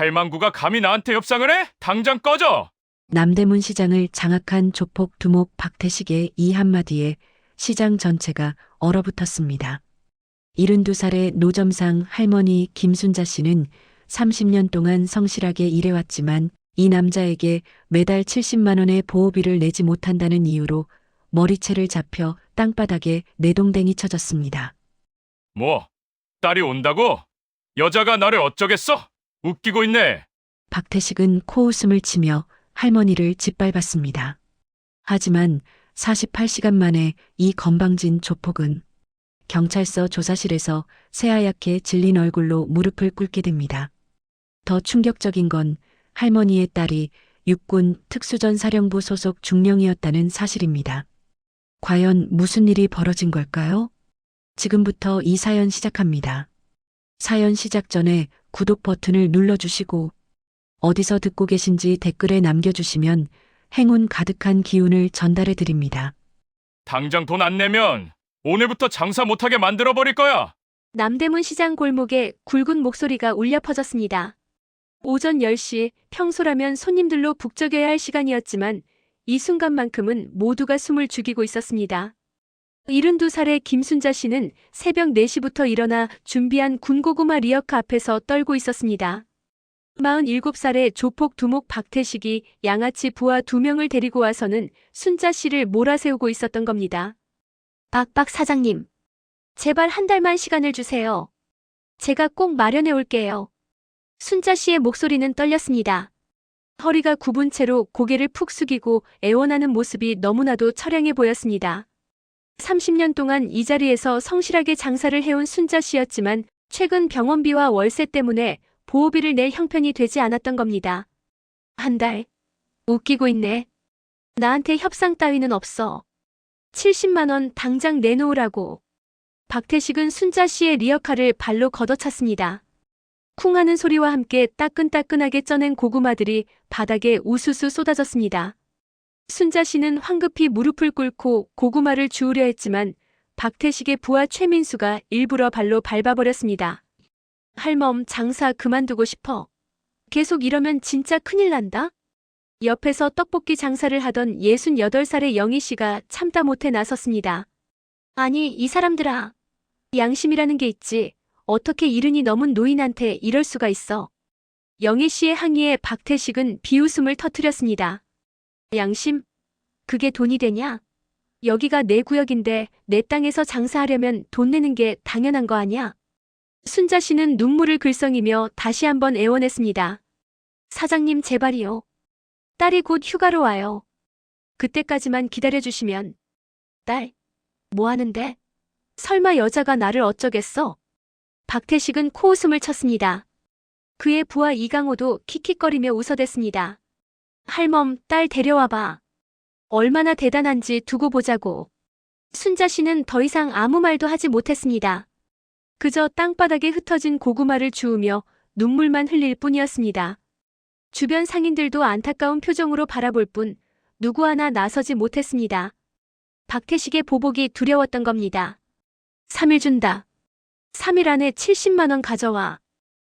할망구가 감히 나한테 협상을 해? 당장 꺼져! 남대문 시장을 장악한 조폭 두목 박태식의 이 한마디에 시장 전체가 얼어붙었습니다. 72살의 노점상 할머니 김순자 씨는 30년 동안 성실하게 일해왔지만 이 남자에게 매달 70만 원의 보호비를 내지 못한다는 이유로 머리채를 잡혀 땅바닥에 내동댕이 쳐졌습니다. 뭐, 딸이 온다고? 여자가 나를 어쩌겠어? 웃기고 있네. 박태식은 코웃음을 치며 할머니를 짓밟았습니다. 하지만 48시간 만에 이 건방진 조폭은 경찰서 조사실에서 새하얗게 질린 얼굴로 무릎을 꿇게 됩니다. 더 충격적인 건 할머니의 딸이 육군 특수전사령부 소속 중령이었다는 사실입니다. 과연 무슨 일이 벌어진 걸까요? 지금부터 이 사연 시작합니다. 사연 시작 전에 구독 버튼을 눌러주시고 어디서 듣고 계신지 댓글에 남겨주시면 행운 가득한 기운을 전달해 드립니다. 당장 돈 안 내면 오늘부터 장사 못하게 만들어버릴 거야. 남대문 시장 골목에 굵은 목소리가 울려 퍼졌습니다. 오전 10시, 평소라면 손님들로 북적여야 할 시간이었지만 이 순간만큼은 모두가 숨을 죽이고 있었습니다. 72살의 김순자 씨는 새벽 4시부터 일어나 준비한 군고구마 리어카 앞에서 떨고 있었습니다. 47살의 조폭 두목 박태식이 양아치 부하 2명을 데리고 와서는 순자 씨를 몰아세우고 있었던 겁니다. 박 사장님, 제발 한 달만 시간을 주세요. 제가 꼭 마련해 올게요. 순자 씨의 목소리는 떨렸습니다. 허리가 굽은 채로 고개를 푹 숙이고 애원하는 모습이 너무나도 처량해 보였습니다. 30년 동안 이 자리에서 성실하게 장사를 해온 순자 씨였지만 최근 병원비와 월세 때문에 보호비를 낼 형편이 되지 않았던 겁니다. 한 달. 웃기고 있네. 나한테 협상 따위는 없어. 70만 원 당장 내놓으라고. 박태식은 순자 씨의 리어카를 발로 걷어찼습니다. 쿵 하는 소리와 함께 따끈따끈하게 쪄낸 고구마들이 바닥에 우수수 쏟아졌습니다. 순자 씨는 황급히 무릎을 꿇고 고구마를 주우려 했지만 박태식의 부하 최민수가 일부러 발로 밟아버렸습니다. 할멈, 장사 그만두고 싶어. 계속 이러면 진짜 큰일 난다? 옆에서 떡볶이 장사를 하던 68살의 영희 씨가 참다 못해 나섰습니다. 아니, 이 사람들아. 양심이라는 게 있지. 어떻게 이른이 넘은 노인한테 이럴 수가 있어. 영희 씨의 항의에 박태식은 비웃음을 터뜨렸습니다. 양심? 그게 돈이 되냐? 여기가 내 구역인데 내 땅에서 장사하려면 돈 내는 게 당연한 거 아냐? 순자 씨는 눈물을 글썽이며 다시 한번 애원했습니다. 사장님 제발이요. 딸이 곧 휴가로 와요. 그때까지만 기다려주시면. 딸, 뭐 하는데? 설마 여자가 나를 어쩌겠어? 박태식은 코웃음을 쳤습니다. 그의 부하 이강호도 킥킥거리며 웃어댔습니다. 할멈, 딸 데려와봐. 얼마나 대단한지 두고 보자고. 순자 씨는 더 이상 아무 말도 하지 못했습니다. 그저 땅바닥에 흩어진 고구마를 주우며 눈물만 흘릴 뿐이었습니다. 주변 상인들도 안타까운 표정으로 바라볼 뿐 누구 하나 나서지 못했습니다. 박태식의 보복이 두려웠던 겁니다. 3일 준다. 3일 안에 70만 원 가져와.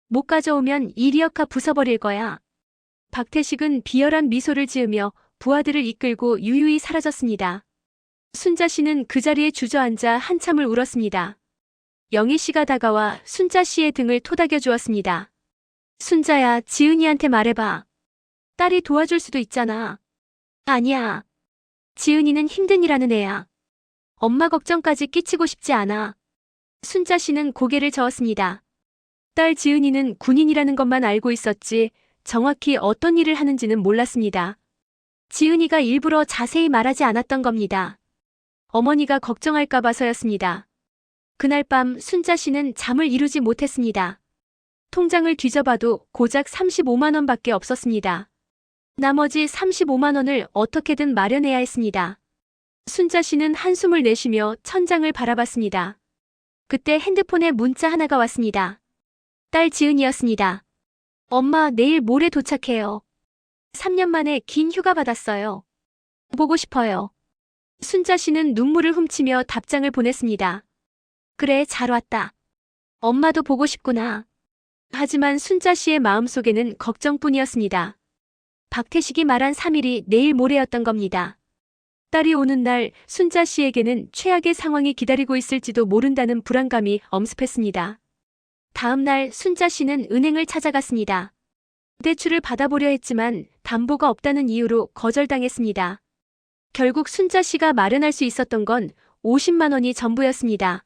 못 가져오면 이 리어카 부숴버릴 거야. 박태식은 비열한 미소를 지으며 부하들을 이끌고 유유히 사라졌습니다. 순자 씨는 그 자리에 주저앉아 한참을 울었습니다. 영희 씨가 다가와 순자 씨의 등을 토닥여 주었습니다. 순자야, 지은이한테 말해봐. 딸이 도와줄 수도 있잖아. 아니야. 지은이는 힘든 일하는 애야. 엄마 걱정까지 끼치고 싶지 않아. 순자 씨는 고개를 저었습니다. 딸 지은이는 군인이라는 것만 알고 있었지 정확히 어떤 일을 하는지는 몰랐습니다. 지은이가 일부러 자세히 말하지 않았던 겁니다. 어머니가 걱정할까 봐서였습니다. 그날 밤 순자 씨는 잠을 이루지 못했습니다. 통장을 뒤져봐도 고작 35만 원밖에 없었습니다. 나머지 35만 원을 어떻게든 마련해야 했습니다. 순자 씨는 한숨을 내쉬며 천장을 바라봤습니다. 그때 핸드폰에 문자 하나가 왔습니다. 딸 지은이었습니다. 엄마, 내일 모레 도착해요. 3년 만에 긴 휴가 받았어요. 보고 싶어요. 순자 씨는 눈물을 훔치며 답장을 보냈습니다. 그래, 잘 왔다. 엄마도 보고 싶구나. 하지만 순자 씨의 마음속에는 걱정뿐이었습니다. 박태식이 말한 3일이 내일 모레였던 겁니다. 딸이 오는 날 순자 씨에게는 최악의 상황이 기다리고 있을지도 모른다는 불안감이 엄습했습니다. 다음 날 순자 씨는 은행을 찾아갔습니다. 대출을 받아보려 했지만 담보가 없다는 이유로 거절당했습니다. 결국 순자 씨가 마련할 수 있었던 건 50만 원이 전부였습니다.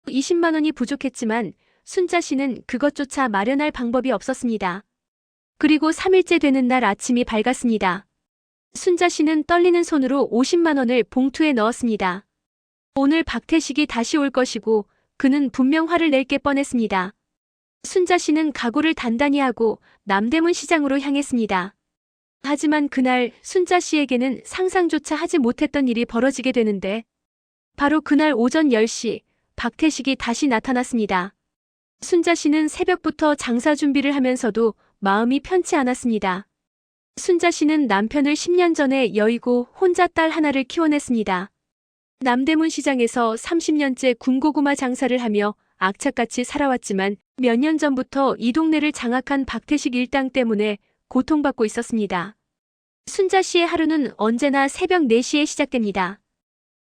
20만 원이 부족했지만 순자 씨는 그것조차 마련할 방법이 없었습니다. 그리고 3일째 되는 날 아침이 밝았습니다. 순자 씨는 떨리는 손으로 50만 원을 봉투에 넣었습니다. 오늘 박태식이 다시 올 것이고 그는 분명 화를 낼 게 뻔했습니다. 순자 씨는 각오를 단단히 하고 남대문 시장으로 향했습니다. 하지만 그날 순자 씨에게는 상상조차 하지 못했던 일이 벌어지게 되는데 바로 그날 오전 10시 박태식이 다시 나타났습니다. 순자 씨는 새벽부터 장사 준비를 하면서도 마음이 편치 않았습니다. 순자 씨는 남편을 10년 전에 여의고 혼자 딸 하나를 키워냈습니다. 남대문 시장에서 30년째 군고구마 장사를 하며 악착같이 살아왔지만 몇 년 전부터 이 동네를 장악한 박태식 일당 때문에 고통받고 있었습니다. 순자 씨의 하루는 언제나 새벽 4시에 시작됩니다.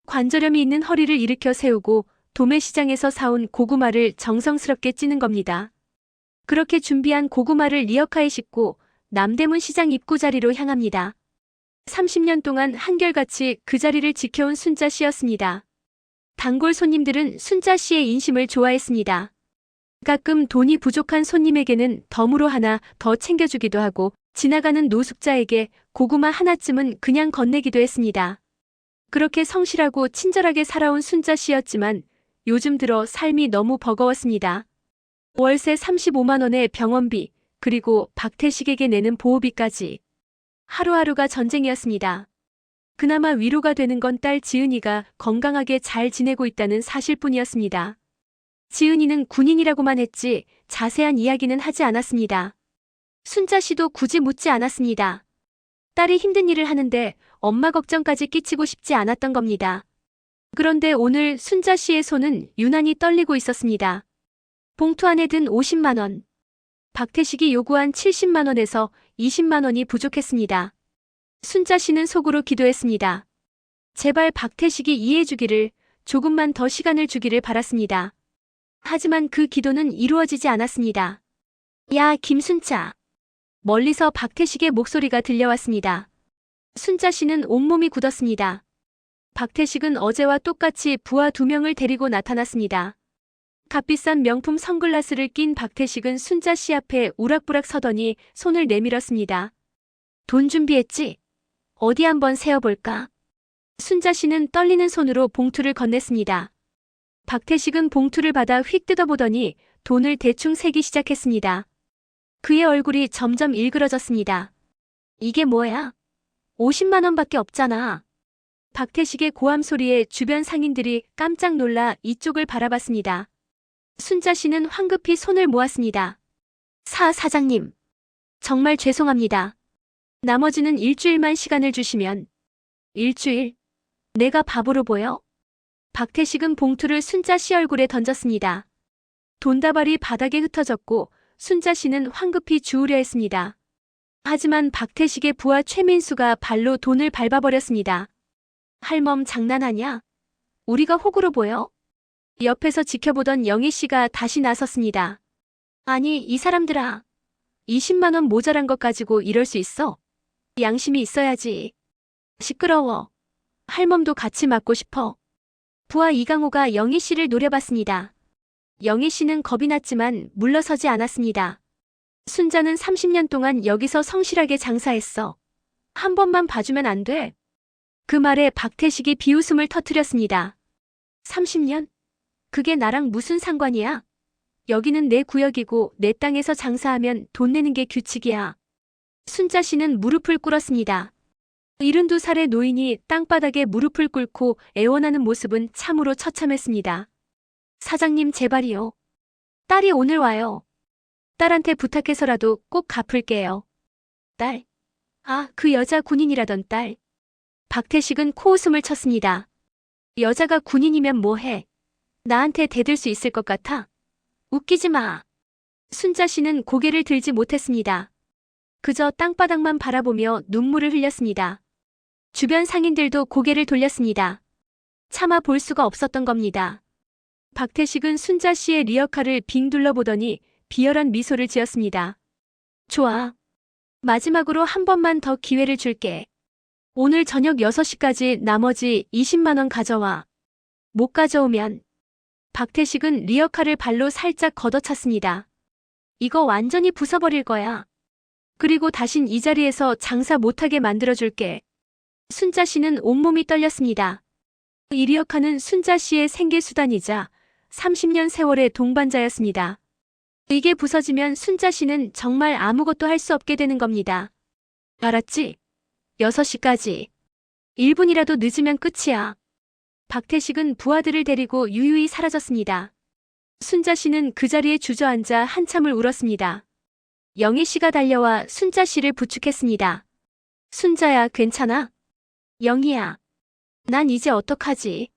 관절염이 있는 허리를 일으켜 세우고 도매시장에서 사온 고구마를 정성스럽게 찌는 겁니다. 그렇게 준비한 고구마를 리어카에 싣고 남대문 시장 입구 자리로 향합니다. 30년 동안 한결같이 그 자리를 지켜온 순자 씨였습니다. 단골 손님들은 순자 씨의 인심을 좋아했습니다. 가끔 돈이 부족한 손님에게는 덤으로 하나 더 챙겨주기도 하고 지나가는 노숙자에게 고구마 하나쯤은 그냥 건네기도 했습니다. 그렇게 성실하고 친절하게 살아온 순자 씨였지만 요즘 들어 삶이 너무 버거웠습니다. 월세 35만 원의 병원비, 그리고 박태식에게 내는 보호비까지. 하루하루가 전쟁이었습니다. 그나마 위로가 되는 건 딸 지은이가 건강하게 잘 지내고 있다는 사실뿐이었습니다. 지은이는 군인이라고만 했지 자세한 이야기는 하지 않았습니다. 순자 씨도 굳이 묻지 않았습니다. 딸이 힘든 일을 하는데 엄마 걱정까지 끼치고 싶지 않았던 겁니다. 그런데 오늘 순자 씨의 손은 유난히 떨리고 있었습니다. 봉투 안에 든 50만 원. 박태식이 요구한 70만 원에서 20만 원이 부족했습니다. 순자 씨는 속으로 기도했습니다. 제발 박태식이 이해해주기를, 조금만 더 시간을 주기를 바랐습니다. 하지만 그 기도는 이루어지지 않았습니다. 야, 김순자. 멀리서 박태식의 목소리가 들려왔습니다. 순자 씨는 온몸이 굳었습니다. 박태식은 어제와 똑같이 부하 2명을 데리고 나타났습니다. 값비싼 명품 선글라스를 낀 박태식은 순자 씨 앞에 우락부락 서더니 손을 내밀었습니다. 돈 준비했지? 어디 한번 세어볼까? 순자 씨는 떨리는 손으로 봉투를 건넸습니다. 박태식은 봉투를 받아 휙 뜯어보더니 돈을 대충 세기 시작했습니다. 그의 얼굴이 점점 일그러졌습니다. 이게 뭐야? 50만 원밖에 없잖아. 박태식의 고함 소리에 주변 상인들이 깜짝 놀라 이쪽을 바라봤습니다. 순자 씨는 황급히 손을 모았습니다. 사장님. 정말 죄송합니다. 나머지는 일주일만 시간을 주시면. 일주일? 내가 바보로 보여? 박태식은 봉투를 순자 씨 얼굴에 던졌습니다. 돈다발이 바닥에 흩어졌고 순자 씨는 황급히 주우려 했습니다. 하지만 박태식의 부하 최민수가 발로 돈을 밟아버렸습니다. 할멈 장난하냐? 우리가 호구로 보여? 옆에서 지켜보던 영희 씨가 다시 나섰습니다. 아니, 이 사람들아. 20만 원 모자란 것 가지고 이럴 수 있어? 양심이 있어야지. 시끄러워. 할멈도 같이 맞고 싶어. 부하 이강호가 영희 씨를 노려봤습니다. 영희 씨는 겁이 났지만 물러서지 않았습니다. 순자는 30년 동안 여기서 성실하게 장사했어. 한 번만 봐주면 안 돼? 그 말에 박태식이 비웃음을 터뜨렸습니다. 30년? 그게 나랑 무슨 상관이야? 여기는 내 구역이고 내 땅에서 장사하면 돈 내는 게 규칙이야. 순자 씨는 무릎을 꿇었습니다. 72살의 노인이 땅바닥에 무릎을 꿇고 애원하는 모습은 참으로 처참했습니다. 사장님 제발이요. 딸이 오늘 와요. 딸한테 부탁해서라도 꼭 갚을게요. 딸? 아, 그 여자 군인이라던 딸. 박태식은 코웃음을 쳤습니다. 여자가 군인이면 뭐해? 나한테 대들 수 있을 것 같아? 웃기지 마. 순자 씨는 고개를 들지 못했습니다. 그저 땅바닥만 바라보며 눈물을 흘렸습니다. 주변 상인들도 고개를 돌렸습니다. 차마 볼 수가 없었던 겁니다. 박태식은 순자 씨의 리어카를 빙 둘러보더니 비열한 미소를 지었습니다. 좋아. 마지막으로 한 번만 더 기회를 줄게. 오늘 저녁 6시까지 나머지 20만 원 가져와. 못 가져오면. 박태식은 리어카를 발로 살짝 걷어찼습니다. 이거 완전히 부숴버릴 거야. 그리고 다신 이 자리에서 장사 못하게 만들어줄게. 순자 씨는 온몸이 떨렸습니다. 이 리어카는 순자 씨의 생계수단이자 30년 세월의 동반자였습니다. 이게 부서지면 순자 씨는 정말 아무것도 할 수 없게 되는 겁니다. 알았지? 6시까지. 1분이라도 늦으면 끝이야. 박태식은 부하들을 데리고 유유히 사라졌습니다. 순자 씨는 그 자리에 주저앉아 한참을 울었습니다. 영희 씨가 달려와 순자 씨를 부축했습니다. 순자야, 괜찮아? 영희야. 난 이제 어떡하지?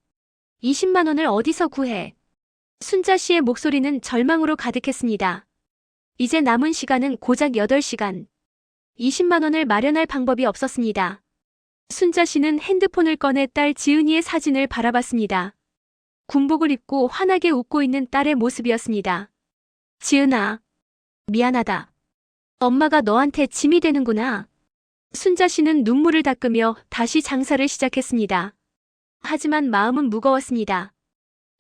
20만 원을 어디서 구해? 순자 씨의 목소리는 절망으로 가득했습니다. 이제 남은 시간은 고작 8시간. 20만 원을 마련할 방법이 없었습니다. 순자 씨는 핸드폰을 꺼내 딸 지은이의 사진을 바라봤습니다. 군복을 입고 환하게 웃고 있는 딸의 모습이었습니다. 지은아, 미안하다. 엄마가 너한테 짐이 되는구나. 순자 씨는 눈물을 닦으며 다시 장사를 시작했습니다. 하지만 마음은 무거웠습니다.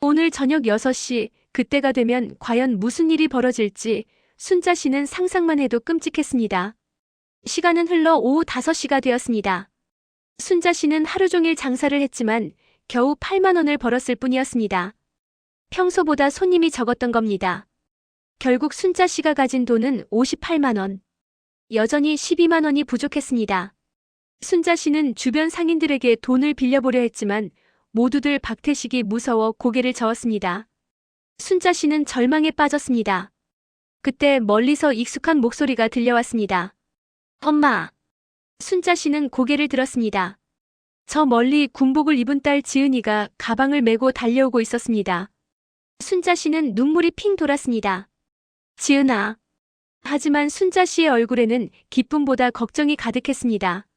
오늘 저녁 6시, 그때가 되면 과연 무슨 일이 벌어질지 순자 씨는 상상만 해도 끔찍했습니다. 시간은 흘러 오후 5시가 되었습니다. 순자 씨는 하루 종일 장사를 했지만 겨우 8만 원을 벌었을 뿐이었습니다. 평소보다 손님이 적었던 겁니다. 결국 순자 씨가 가진 돈은 58만 원. 여전히 12만 원이 부족했습니다. 순자 씨는 주변 상인들에게 돈을 빌려보려 했지만 모두들 박태식이 무서워 고개를 저었습니다. 순자 씨는 절망에 빠졌습니다. 그때 멀리서 익숙한 목소리가 들려왔습니다. 엄마. 순자 씨는 고개를 들었습니다. 저 멀리 군복을 입은 딸 지은이가 가방을 메고 달려오고 있었습니다. 순자 씨는 눈물이 핑 돌았습니다. 지은아. 하지만 순자 씨의 얼굴에는 기쁨보다 걱정이 가득했습니다.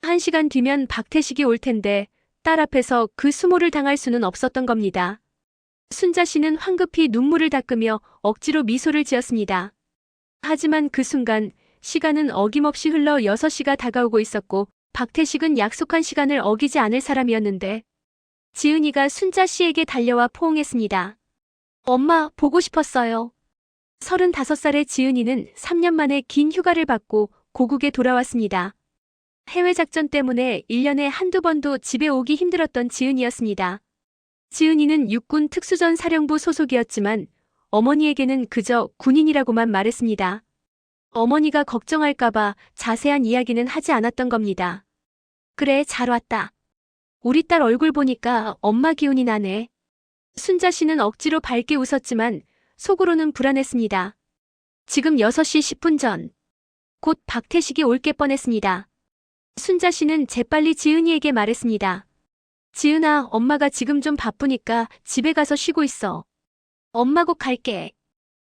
1시간 뒤면 박태식이 올 텐데 딸 앞에서 그 수모를 당할 수는 없었던 겁니다. 순자 씨는 황급히 눈물을 닦으며 억지로 미소를 지었습니다. 하지만 그 순간 시간은 어김없이 흘러 6시가 다가오고 있었고 박태식은 약속한 시간을 어기지 않을 사람이었는데 지은이가 순자 씨에게 달려와 포옹했습니다. 엄마, 보고 싶었어요. 35살의 지은이는 3년 만에 긴 휴가를 받고 고국에 돌아왔습니다. 해외 작전 때문에 1년에 한두 번도 집에 오기 힘들었던 지은이였습니다. 지은이는 육군 특수전 사령부 소속이었지만 어머니에게는 그저 군인이라고만 말했습니다. 어머니가 걱정할까봐 자세한 이야기는 하지 않았던 겁니다. 그래, 잘 왔다. 우리 딸 얼굴 보니까 엄마 기운이 나네. 순자 씨는 억지로 밝게 웃었지만 속으로는 불안했습니다. 지금 6시 10분 전. 곧 박태식이 올 게 뻔했습니다. 순자 씨는 재빨리 지은이에게 말했습니다. 지은아, 엄마가 지금 좀 바쁘니까 집에 가서 쉬고 있어. 엄마 곧 갈게.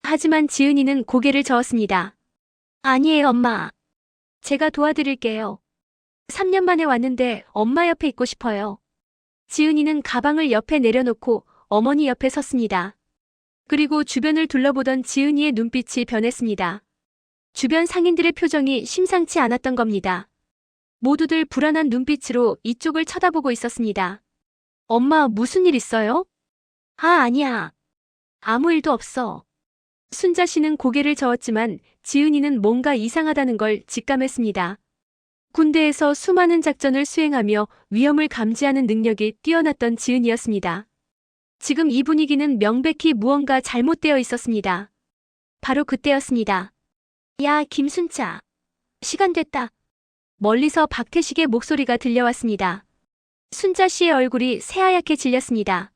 하지만 지은이는 고개를 저었습니다. 아니에요, 엄마. 제가 도와드릴게요. 3년 만에 왔는데 엄마 옆에 있고 싶어요. 지은이는 가방을 옆에 내려놓고 어머니 옆에 섰습니다. 그리고 주변을 둘러보던 지은이의 눈빛이 변했습니다. 주변 상인들의 표정이 심상치 않았던 겁니다. 모두들 불안한 눈빛으로 이쪽을 쳐다보고 있었습니다. 엄마, 무슨 일 있어요? 아니야. 아무 일도 없어. 순자 씨는 고개를 저었지만 지은이는 뭔가 이상하다는 걸 직감했습니다. 군대에서 수많은 작전을 수행하며 위험을 감지하는 능력이 뛰어났던 지은이었습니다. 지금 이 분위기는 명백히 무언가 잘못되어 있었습니다. 바로 그때였습니다. 야, 김순자. 시간 됐다. 멀리서 박태식의 목소리가 들려왔습니다. 순자 씨의 얼굴이 새하얗게 질렸습니다.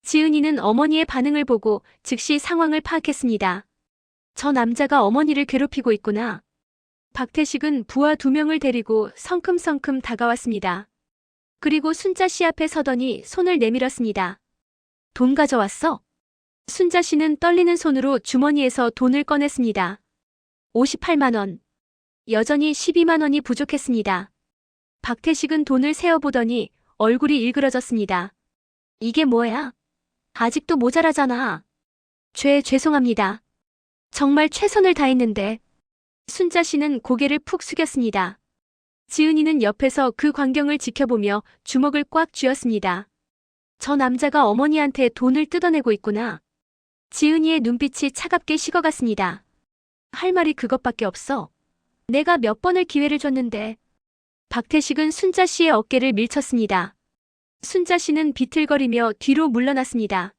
지은이는 어머니의 반응을 보고 즉시 상황을 파악했습니다. 저 남자가 어머니를 괴롭히고 있구나. 박태식은 부하 2명을 데리고 성큼성큼 다가왔습니다. 그리고 순자 씨 앞에 서더니 손을 내밀었습니다. 돈 가져왔어? 순자 씨는 떨리는 손으로 주머니에서 돈을 꺼냈습니다. 58만 원. 여전히 12만 원이 부족했습니다. 박태식은 돈을 세어보더니 얼굴이 일그러졌습니다. 이게 뭐야? 아직도 모자라잖아. 죄송합니다. 정말 최선을 다했는데. 순자 씨는 고개를 푹 숙였습니다. 지은이는 옆에서 그 광경을 지켜보며 주먹을 꽉 쥐었습니다. 저 남자가 어머니한테 돈을 뜯어내고 있구나. 지은이의 눈빛이 차갑게 식어갔습니다. 할 말이 그것밖에 없어. 내가 몇 번을 기회를 줬는데. 박태식은 순자 씨의 어깨를 밀쳤습니다. 순자 씨는 비틀거리며 뒤로 물러났습니다.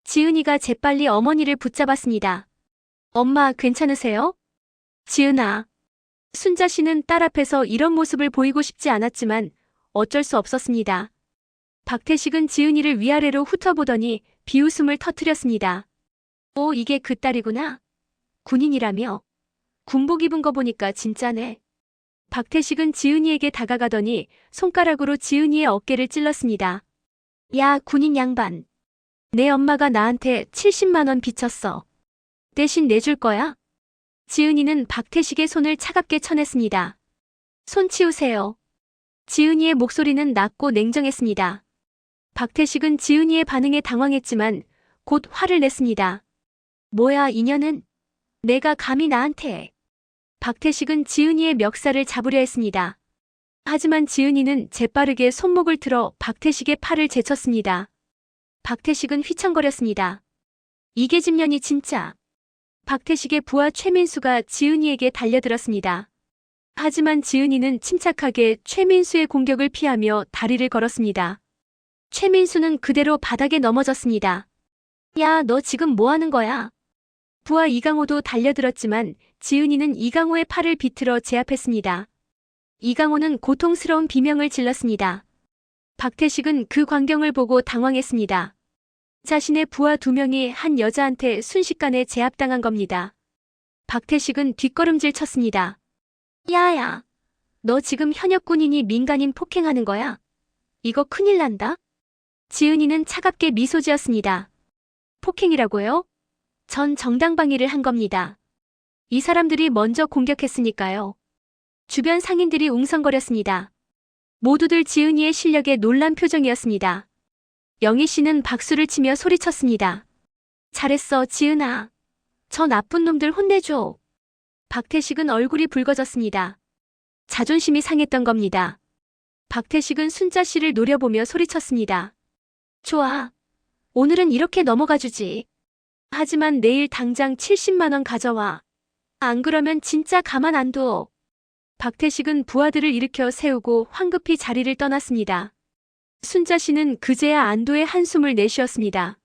지은이가 재빨리 어머니를 붙잡았습니다. 엄마 괜찮으세요? 지은아. 순자 씨는 딸 앞에서 이런 모습을 보이고 싶지 않았지만 어쩔 수 없었습니다. 박태식은 지은이를 위아래로 훑어보더니 비웃음을 터뜨렸습니다. 오, 이게 그 딸이구나. 군인이라며. 군복 입은 거 보니까 진짜네. 박태식은 지은이에게 다가가더니 손가락으로 지은이의 어깨를 찔렀습니다. 야, 군인 양반. 내 엄마가 나한테 70만 원 빚졌어. 대신 내줄 거야? 지은이는 박태식의 손을 차갑게 쳐냈습니다. 손 치우세요. 지은이의 목소리는 낮고 냉정했습니다. 박태식은 지은이의 반응에 당황했지만 곧 화를 냈습니다. 뭐야, 이년은? 내가 감히 나한테. 박태식은 지은이의 멱살을 잡으려 했습니다. 하지만 지은이는 재빠르게 손목을 틀어 박태식의 팔을 제쳤습니다. 박태식은 휘청거렸습니다. 이게 집년이 진짜. 박태식의 부하 최민수가 지은이에게 달려들었습니다. 하지만 지은이는 침착하게 최민수의 공격을 피하며 다리를 걸었습니다. 최민수는 그대로 바닥에 넘어졌습니다. 야, 너 지금 뭐 하는 거야? 부하 이강호도 달려들었지만 지은이는 이강호의 팔을 비틀어 제압했습니다. 이강호는 고통스러운 비명을 질렀습니다. 박태식은 그 광경을 보고 당황했습니다. 자신의 부하 2명이 한 여자한테 순식간에 제압당한 겁니다. 박태식은 뒷걸음질 쳤습니다. 야야, 너 지금 현역 군인이 민간인 폭행하는 거야? 이거 큰일 난다? 지은이는 차갑게 미소 지었습니다. 폭행이라고요? 전 정당방위를 한 겁니다. 이 사람들이 먼저 공격했으니까요. 주변 상인들이 웅성거렸습니다. 모두들 지은이의 실력에 놀란 표정이었습니다. 영희 씨는 박수를 치며 소리쳤습니다. 잘했어, 지은아. 저 나쁜 놈들 혼내줘. 박태식은 얼굴이 붉어졌습니다. 자존심이 상했던 겁니다. 박태식은 순자 씨를 노려보며 소리쳤습니다. 좋아. 오늘은 이렇게 넘어가주지. 하지만 내일 당장 70만 원 가져와. 안 그러면 진짜 가만 안 둬. 박태식은 부하들을 일으켜 세우고 황급히 자리를 떠났습니다. 순자 씨는 그제야 안도의 한숨을 내쉬었습니다.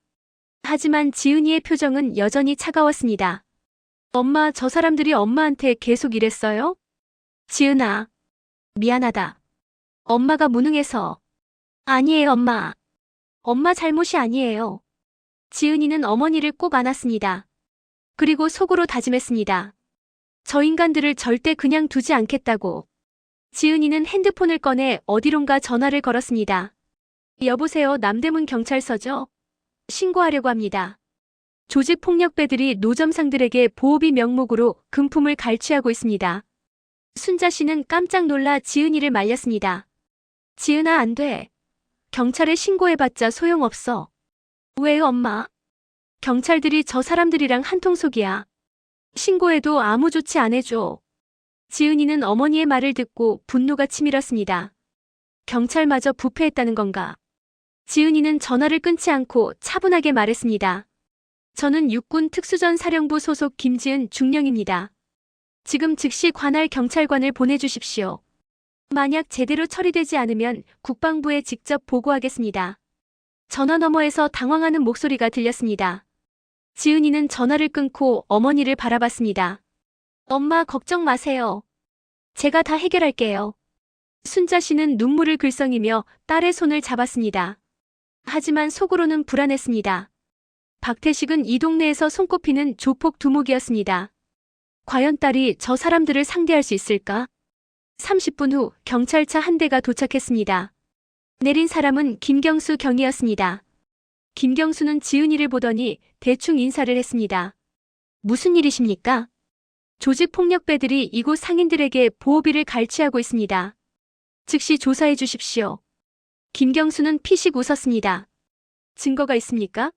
하지만 지은이의 표정은 여전히 차가웠습니다. 엄마, 저 사람들이 엄마한테 계속 이랬어요? 지은아, 미안하다. 엄마가 무능해서. 아니에요, 엄마. 엄마 잘못이 아니에요. 지은이는 어머니를 꼭 안았습니다. 그리고 속으로 다짐했습니다. 저 인간들을 절대 그냥 두지 않겠다고. 지은이는 핸드폰을 꺼내 어디론가 전화를 걸었습니다. 여보세요, 남대문 경찰서죠? 신고하려고 합니다. 조직폭력배들이 노점상들에게 보호비 명목으로 금품을 갈취하고 있습니다. 순자 씨는 깜짝 놀라 지은이를 말렸습니다. 지은아, 안 돼. 경찰에 신고해봤자 소용없어. 왜요, 엄마? 경찰들이 저 사람들이랑 한통속이야. 신고해도 아무 조치 안 해줘. 지은이는 어머니의 말을 듣고 분노가 치밀었습니다. 경찰마저 부패했다는 건가? 지은이는 전화를 끊지 않고 차분하게 말했습니다. 저는 육군 특수전 사령부 소속 김지은 중령입니다. 지금 즉시 관할 경찰관을 보내주십시오. 만약 제대로 처리되지 않으면 국방부에 직접 보고하겠습니다. 전화 너머에서 당황하는 목소리가 들렸습니다. 지은이는 전화를 끊고 어머니를 바라봤습니다. 엄마, 걱정 마세요. 제가 다 해결할게요. 순자 씨는 눈물을 글썽이며 딸의 손을 잡았습니다. 하지만 속으로는 불안했습니다. 박태식은 이 동네에서 손꼽히는 조폭 두목이었습니다. 과연 딸이 저 사람들을 상대할 수 있을까? 30분 후 경찰차 한 대가 도착했습니다. 내린 사람은 김경수 경이었습니다. 김경수는 지은이를 보더니 대충 인사를 했습니다. 무슨 일이십니까? 조직폭력배들이 이곳 상인들에게 보호비를 갈취하고 있습니다. 즉시 조사해 주십시오. 김경수는 피식 웃었습니다. 증거가 있습니까?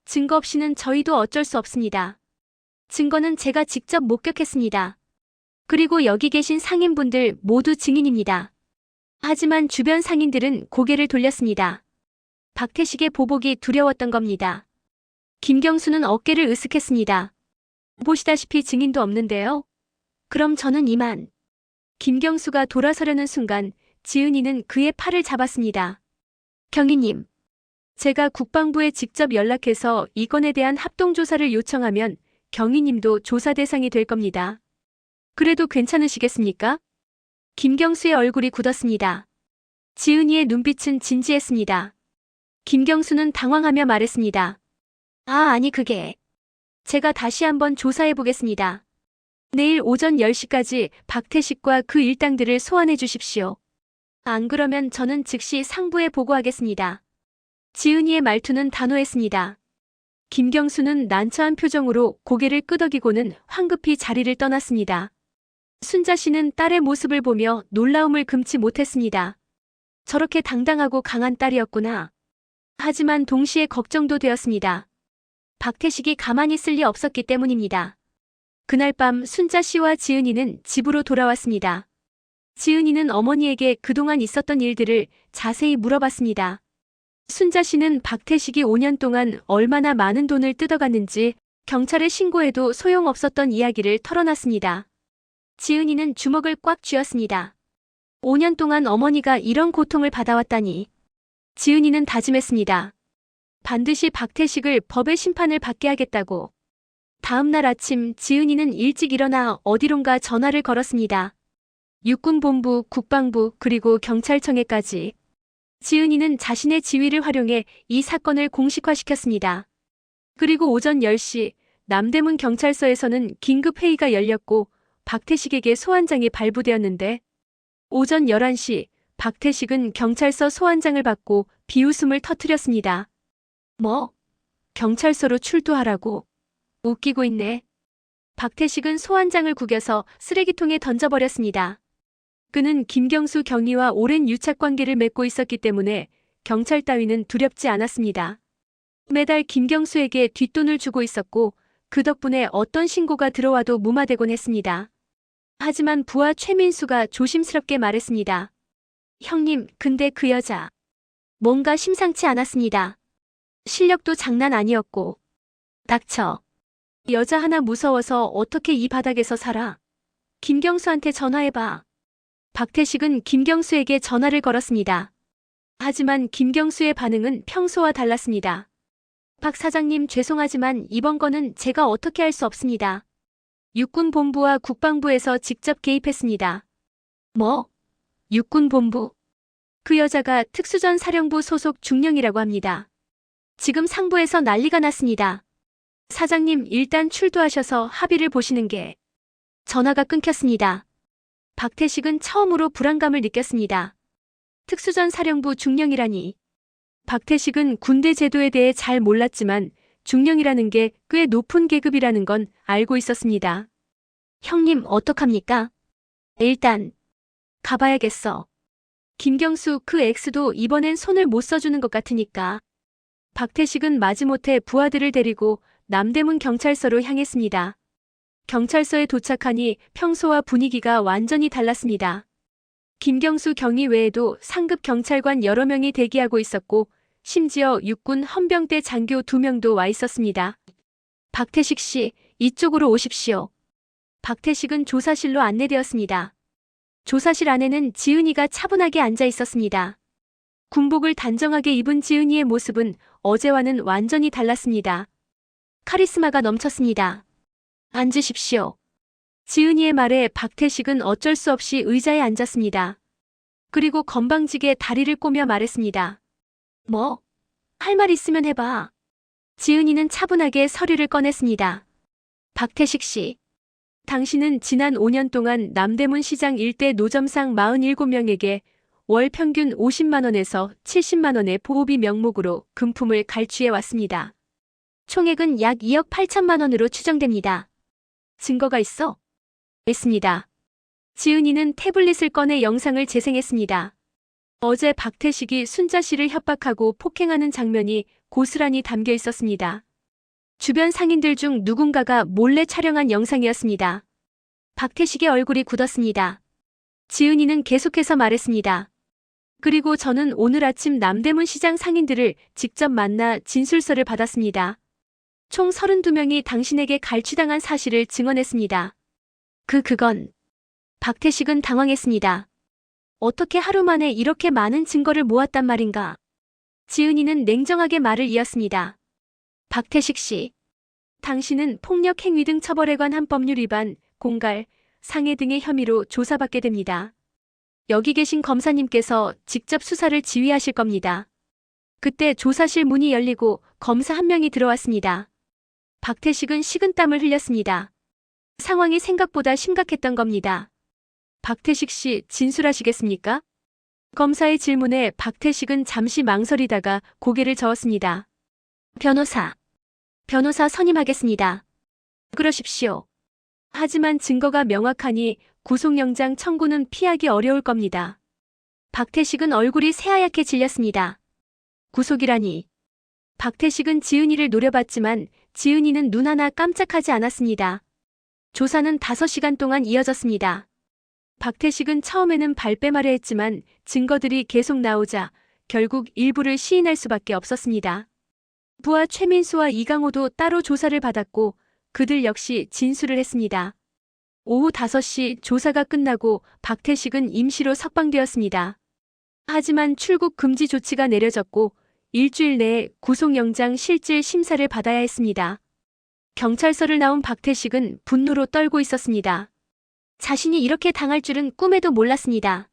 증거 없이는 저희도 어쩔 수 없습니다. 증거는 제가 직접 목격했습니다. 그리고 여기 계신 상인분들 모두 증인입니다. 하지만 주변 상인들은 고개를 돌렸습니다. 박태식의 보복이 두려웠던 겁니다. 김경수는 어깨를 으쓱했습니다. 보시다시피 증인도 없는데요. 그럼 저는 이만. 김경수가 돌아서려는 순간 지은이는 그의 팔을 잡았습니다. 경위님, 제가 국방부에 직접 연락해서 이 건에 대한 합동조사를 요청하면 경위님도 조사 대상이 될 겁니다. 그래도 괜찮으시겠습니까? 김경수의 얼굴이 굳었습니다. 지은이의 눈빛은 진지했습니다. 김경수는 당황하며 말했습니다. 아니 그게. 제가 다시 한번 조사해 보겠습니다. 내일 오전 10시까지 박태식과 그 일당들을 소환해 주십시오. 안 그러면 저는 즉시 상부에 보고하겠습니다. 지은이의 말투는 단호했습니다. 김경수는 난처한 표정으로 고개를 끄덕이고는 황급히 자리를 떠났습니다. 순자 씨는 딸의 모습을 보며 놀라움을 금치 못했습니다. 저렇게 당당하고 강한 딸이었구나. 하지만 동시에 걱정도 되었습니다. 박태식이 가만히 있을 리 없었기 때문입니다. 그날 밤 순자 씨와 지은이는 집으로 돌아왔습니다. 지은이는 어머니에게 그동안 있었던 일들을 자세히 물어봤습니다. 순자 씨는 박태식이 5년 동안 얼마나 많은 돈을 뜯어갔는지 경찰에 신고해도 소용없었던 이야기를 털어놨습니다. 지은이는 주먹을 꽉 쥐었습니다. 5년 동안 어머니가 이런 고통을 받아왔다니. 지은이는 다짐했습니다. 반드시 박태식을 법의 심판을 받게 하겠다고. 다음 날 아침 지은이는 일찍 일어나 어디론가 전화를 걸었습니다. 육군본부, 국방부, 그리고 경찰청에까지. 지은이는 자신의 지위를 활용해 이 사건을 공식화시켰습니다. 그리고 오전 10시 남대문 경찰서에서는 긴급회의가 열렸고 박태식에게 소환장이 발부되었는데 오전 11시 박태식은 경찰서 소환장을 받고 비웃음을 터뜨렸습니다. 뭐? 경찰서로 출두하라고? 웃기고 있네. 박태식은 소환장을 구겨서 쓰레기통에 던져버렸습니다. 그는 김경수 경위와 오랜 유착관계를 맺고 있었기 때문에 경찰 따위는 두렵지 않았습니다. 매달 김경수에게 뒷돈을 주고 있었고 그 덕분에 어떤 신고가 들어와도 무마되곤 했습니다. 하지만 부하 최민수가 조심스럽게 말했습니다. 형님, 근데 그 여자 뭔가 심상치 않았습니다. 실력도 장난 아니었고. 닥쳐. 여자 하나 무서워서 어떻게 이 바닥에서 살아? 김경수한테 전화해봐. 박태식은 김경수에게 전화를 걸었습니다. 하지만 김경수의 반응은 평소와 달랐습니다. 박 사장님 죄송하지만 이번 건은 제가 어떻게 할 수 없습니다. 육군본부와 국방부에서 직접 개입했습니다. 뭐? 육군본부? 그 여자가 특수전사령부 소속 중령이라고 합니다. 지금 상부에서 난리가 났습니다. 사장님 일단 출두하셔서 합의를 보시는 게. 전화가 끊겼습니다. 박태식은 처음으로 불안감을 느꼈습니다. 특수전사령부 중령이라니. 박태식은 군대 제도에 대해 잘 몰랐지만 중령이라는 게 꽤 높은 계급이라는 건 알고 있었습니다. 형님 어떡합니까? 일단 가봐야겠어. 김경수 그 엑스도 이번엔 손을 못 써주는 것 같으니까. 박태식은 마지못해 부하들을 데리고 남대문 경찰서로 향했습니다. 경찰서에 도착하니 평소와 분위기가 완전히 달랐습니다. 김경수 경위 외에도 상급 경찰관 여러 명이 대기하고 있었고 심지어 육군 헌병대 장교 2명도 와 있었습니다. 박태식 씨, 이쪽으로 오십시오. 박태식은 조사실로 안내되었습니다. 조사실 안에는 지은이가 차분하게 앉아 있었습니다. 군복을 단정하게 입은 지은이의 모습은 어제와는 완전히 달랐습니다. 카리스마가 넘쳤습니다. 앉으십시오. 지은이의 말에 박태식은 어쩔 수 없이 의자에 앉았습니다. 그리고 건방지게 다리를 꼬며 말했습니다. 뭐? 할 말 있으면 해봐. 지은이는 차분하게 서류를 꺼냈습니다. 박태식 씨. 당신은 지난 5년 동안 남대문 시장 일대 노점상 47명에게 월 평균 50만 원에서 70만 원의 보호비 명목으로 금품을 갈취해 왔습니다. 총액은 약 2억 8천만 원으로 추정됩니다. 증거가 있어? 있습니다. 지은이는 태블릿을 꺼내 영상을 재생했습니다. 어제 박태식이 순자 씨를 협박하고 폭행하는 장면이 고스란히 담겨 있었습니다. 주변 상인들 중 누군가가 몰래 촬영한 영상이었습니다. 박태식의 얼굴이 굳었습니다. 지은이는 계속해서 말했습니다. 그리고 저는 오늘 아침 남대문 시장 상인들을 직접 만나 진술서를 받았습니다. 총 32명이 당신에게 갈취당한 사실을 증언했습니다. 그건 박태식은 당황했습니다. 어떻게 하루 만에 이렇게 많은 증거를 모았단 말인가? 지은이는 냉정하게 말을 이었습니다. 박태식 씨, 당신은 폭력 행위 등 처벌에 관한 법률 위반, 공갈, 상해 등의 혐의로 조사받게 됩니다. 여기 계신 검사님께서 직접 수사를 지휘하실 겁니다. 그때 조사실 문이 열리고 검사 한 명이 들어왔습니다. 박태식은 식은땀을 흘렸습니다. 상황이 생각보다 심각했던 겁니다. 박태식 씨, 진술하시겠습니까? 검사의 질문에 박태식은 잠시 망설이다가 고개를 저었습니다. 변호사 선임하겠습니다. 그러십시오. 하지만 증거가 명확하니 구속영장 청구는 피하기 어려울 겁니다. 박태식은 얼굴이 새하얗게 질렸습니다. 구속이라니. 박태식은 지은이를 노려봤지만 지은이는 눈 하나 깜짝하지 않았습니다. 조사는 5시간 동안 이어졌습니다. 박태식은 처음에는 발뺌하려 했지만 증거들이 계속 나오자 결국 일부를 시인할 수밖에 없었습니다. 부하 최민수와 이강호도 따로 조사를 받았고 그들 역시 진술을 했습니다. 오후 5시 조사가 끝나고 박태식은 임시로 석방되었습니다. 하지만 출국 금지 조치가 내려졌고 일주일 내에 구속영장 실질 심사를 받아야 했습니다. 경찰서를 나온 박태식은 분노로 떨고 있었습니다. 자신이 이렇게 당할 줄은 꿈에도 몰랐습니다.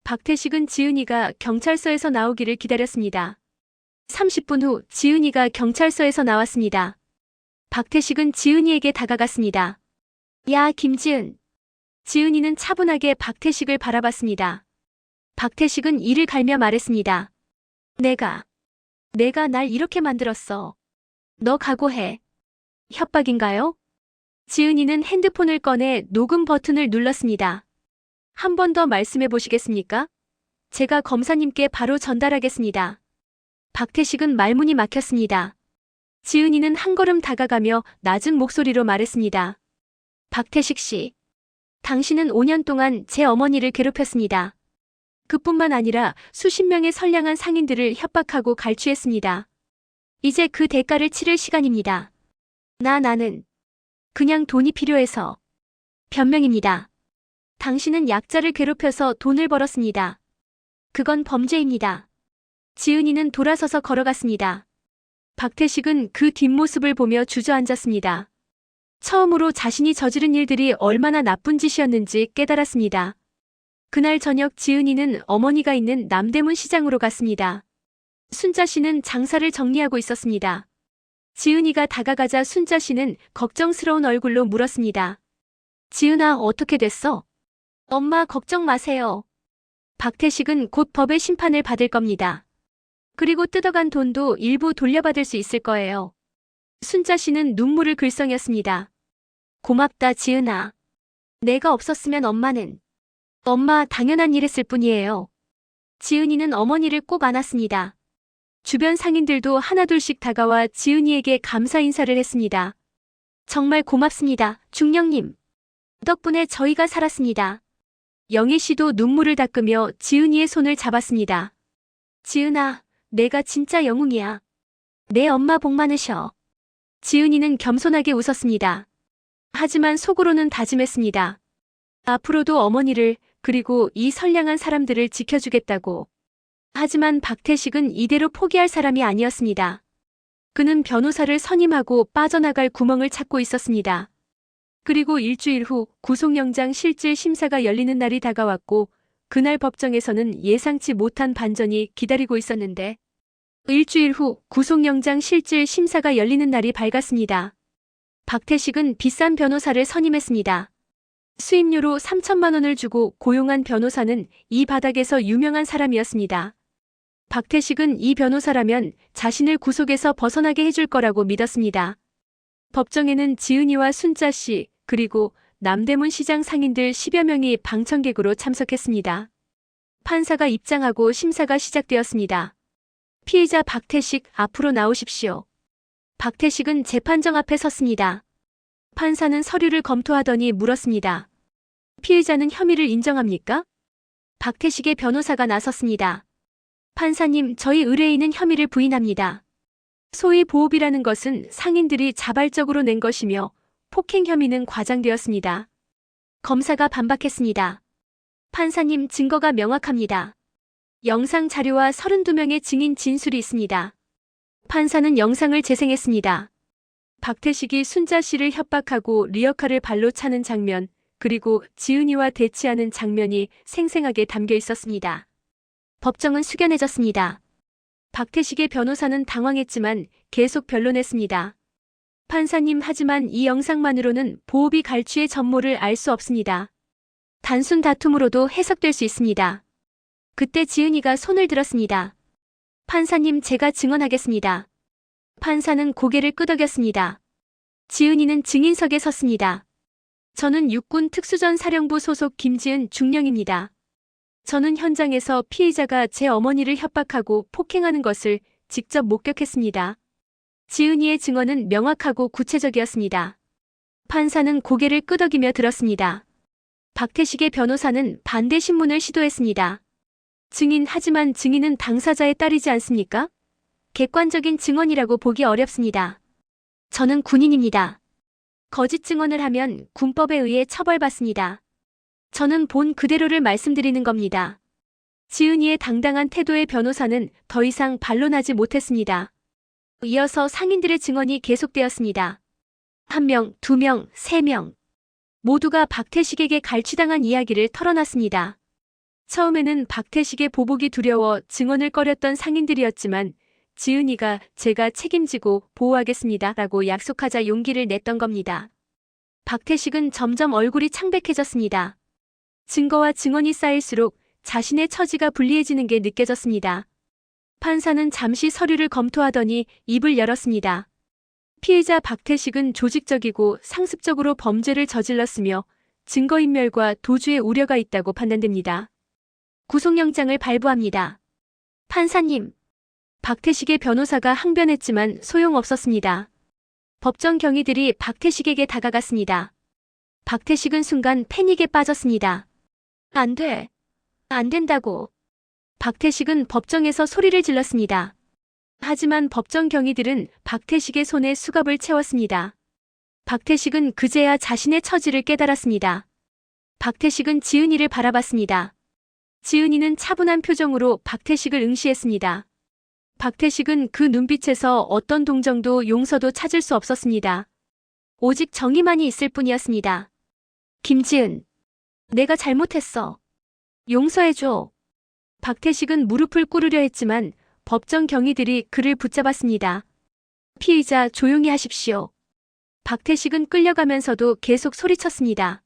박태식은 지은이가 경찰서에서 나오기를 기다렸습니다. 30분 후 지은이가 경찰서에서 나왔습니다. 박태식은 지은이에게 다가갔습니다. 야, 김지은. 지은이는 차분하게 박태식을 바라봤습니다. 박태식은 이를 갈며 말했습니다. 내가 날 이렇게 만들었어. 너 각오해. 협박인가요? 지은이는 핸드폰을 꺼내 녹음 버튼을 눌렀습니다. 한 번 더 말씀해 보시겠습니까? 제가 검사님께 바로 전달하겠습니다. 박태식은 말문이 막혔습니다. 지은이는 한 걸음 다가가며 낮은 목소리로 말했습니다. 박태식 씨, 당신은 5년 동안 제 어머니를 괴롭혔습니다. 그뿐만 아니라 수십 명의 선량한 상인들을 협박하고 갈취했습니다. 이제 그 대가를 치를 시간입니다. 나는 그냥 돈이 필요해서. 변명입니다. 당신은 약자를 괴롭혀서 돈을 벌었습니다. 그건 범죄입니다. 지은이는 돌아서서 걸어갔습니다. 박태식은 그 뒷모습을 보며 주저앉았습니다. 처음으로 자신이 저지른 일들이 얼마나 나쁜 짓이었는지 깨달았습니다. 그날 저녁 지은이는 어머니가 있는 남대문 시장으로 갔습니다. 순자 씨는 장사를 정리하고 있었습니다. 지은이가 다가가자 순자 씨는 걱정스러운 얼굴로 물었습니다. 지은아, 어떻게 됐어? 엄마, 걱정 마세요. 박태식은 곧 법의 심판을 받을 겁니다. 그리고 뜯어간 돈도 일부 돌려받을 수 있을 거예요. 순자 씨는 눈물을 글썽였습니다. 고맙다, 지은아. 내가 없었으면 엄마, 당연한 일 했을 뿐이에요. 지은이는 어머니를 꼭 안았습니다. 주변 상인들도 하나둘씩 다가와 지은이에게 감사 인사를 했습니다. 정말 고맙습니다, 중령님. 덕분에 저희가 살았습니다. 영희 씨도 눈물을 닦으며 지은이의 손을 잡았습니다. 지은아, 내가 진짜 영웅이야. 내 엄마 복 많으셔. 지은이는 겸손하게 웃었습니다. 하지만 속으로는 다짐했습니다. 앞으로도 어머니를 그리고 이 선량한 사람들을 지켜주겠다고. 하지만 박태식은 이대로 포기할 사람이 아니었습니다. 그는 변호사를 선임하고 빠져나갈 구멍을 찾고 있었습니다. 그리고 일주일 후 구속영장 실질 심사가 열리는 날이 다가왔고 그날 법정에서는 예상치 못한 반전이 기다리고 있었는데 일주일 후 구속영장 실질 심사가 열리는 날이 밝았습니다. 박태식은 비싼 변호사를 선임했습니다. 수임료로 3천만 원을 주고 고용한 변호사는 이 바닥에서 유명한 사람이었습니다. 박태식은 이 변호사라면 자신을 구속에서 벗어나게 해줄 거라고 믿었습니다. 법정에는 지은이와 순자 씨, 그리고 남대문 시장 상인들 10여 명이 방청객으로 참석했습니다. 판사가 입장하고 심사가 시작되었습니다. 피의자 박태식, 앞으로 나오십시오. 박태식은 재판정 앞에 섰습니다. 판사는 서류를 검토하더니 물었습니다. 피의자는 혐의를 인정합니까? 박태식의 변호사가 나섰습니다. 판사님, 저희 의뢰인은 혐의를 부인합니다. 소위 보호비라는 것은 상인들이 자발적으로 낸 것이며 폭행 혐의는 과장되었습니다. 검사가 반박했습니다. 판사님, 증거가 명확합니다. 영상 자료와 32명의 증인 진술이 있습니다. 판사는 영상을 재생했습니다. 박태식이 순자 씨를 협박하고 리어카를 발로 차는 장면, 그리고 지은이와 대치하는 장면이 생생하게 담겨 있었습니다. 법정은 숙연해졌습니다. 박태식의 변호사는 당황했지만 계속 변론했습니다. 판사님, 하지만 이 영상만으로는 보호비 갈취의 전모를 알 수 없습니다. 단순 다툼으로도 해석될 수 있습니다. 그때 지은이가 손을 들었습니다. 판사님, 제가 증언하겠습니다. 판사는 고개를 끄덕였습니다. 지은이는 증인석에 섰습니다. 저는 육군 특수전사령부 소속 김지은 중령입니다. 저는 현장에서 피의자가 제 어머니를 협박하고 폭행하는 것을 직접 목격했습니다. 지은이의 증언은 명확하고 구체적이었습니다. 판사는 고개를 끄덕이며 들었습니다. 박태식의 변호사는 반대 신문을 시도했습니다. 증인, 하지만 증인은 당사자의 딸이지 않습니까? 객관적인 증언이라고 보기 어렵습니다. 저는 군인입니다. 거짓 증언을 하면 군법에 의해 처벌받습니다. 저는 본 그대로를 말씀드리는 겁니다. 지은이의 당당한 태도의 변호사는 더 이상 반론하지 못했습니다. 이어서 상인들의 증언이 계속되었습니다. 1명, 2명, 3명. 모두가 박태식에게 갈취당한 이야기를 털어놨습니다. 처음에는 박태식의 보복이 두려워 증언을 꺼렸던 상인들이었지만 지은이가 제가 책임지고 보호하겠습니다 라고 약속하자 용기를 냈던 겁니다. 박태식은 점점 얼굴이 창백해졌습니다. 증거와 증언이 쌓일수록 자신의 처지가 불리해지는 게 느껴졌습니다. 판사는 잠시 서류를 검토하더니 입을 열었습니다. 피의자 박태식은 조직적이고 상습적으로 범죄를 저질렀으며 증거인멸과 도주의 우려가 있다고 판단됩니다. 구속영장을 발부합니다. 판사님. 박태식의 변호사가 항변했지만 소용없었습니다. 법정 경위들이 박태식에게 다가갔습니다. 박태식은 순간 패닉에 빠졌습니다. 안 돼. 안 된다고. 박태식은 법정에서 소리를 질렀습니다. 하지만 법정 경위들은 박태식의 손에 수갑을 채웠습니다. 박태식은 그제야 자신의 처지를 깨달았습니다. 박태식은 지은이를 바라봤습니다. 지은이는 차분한 표정으로 박태식을 응시했습니다. 박태식은 그 눈빛에서 어떤 동정도 용서도 찾을 수 없었습니다. 오직 정의만이 있을 뿐이었습니다. 김지은, 내가 잘못했어. 용서해줘. 박태식은 무릎을 꿇으려 했지만 법정 경위들이 그를 붙잡았습니다. 피의자, 조용히 하십시오. 박태식은 끌려가면서도 계속 소리쳤습니다.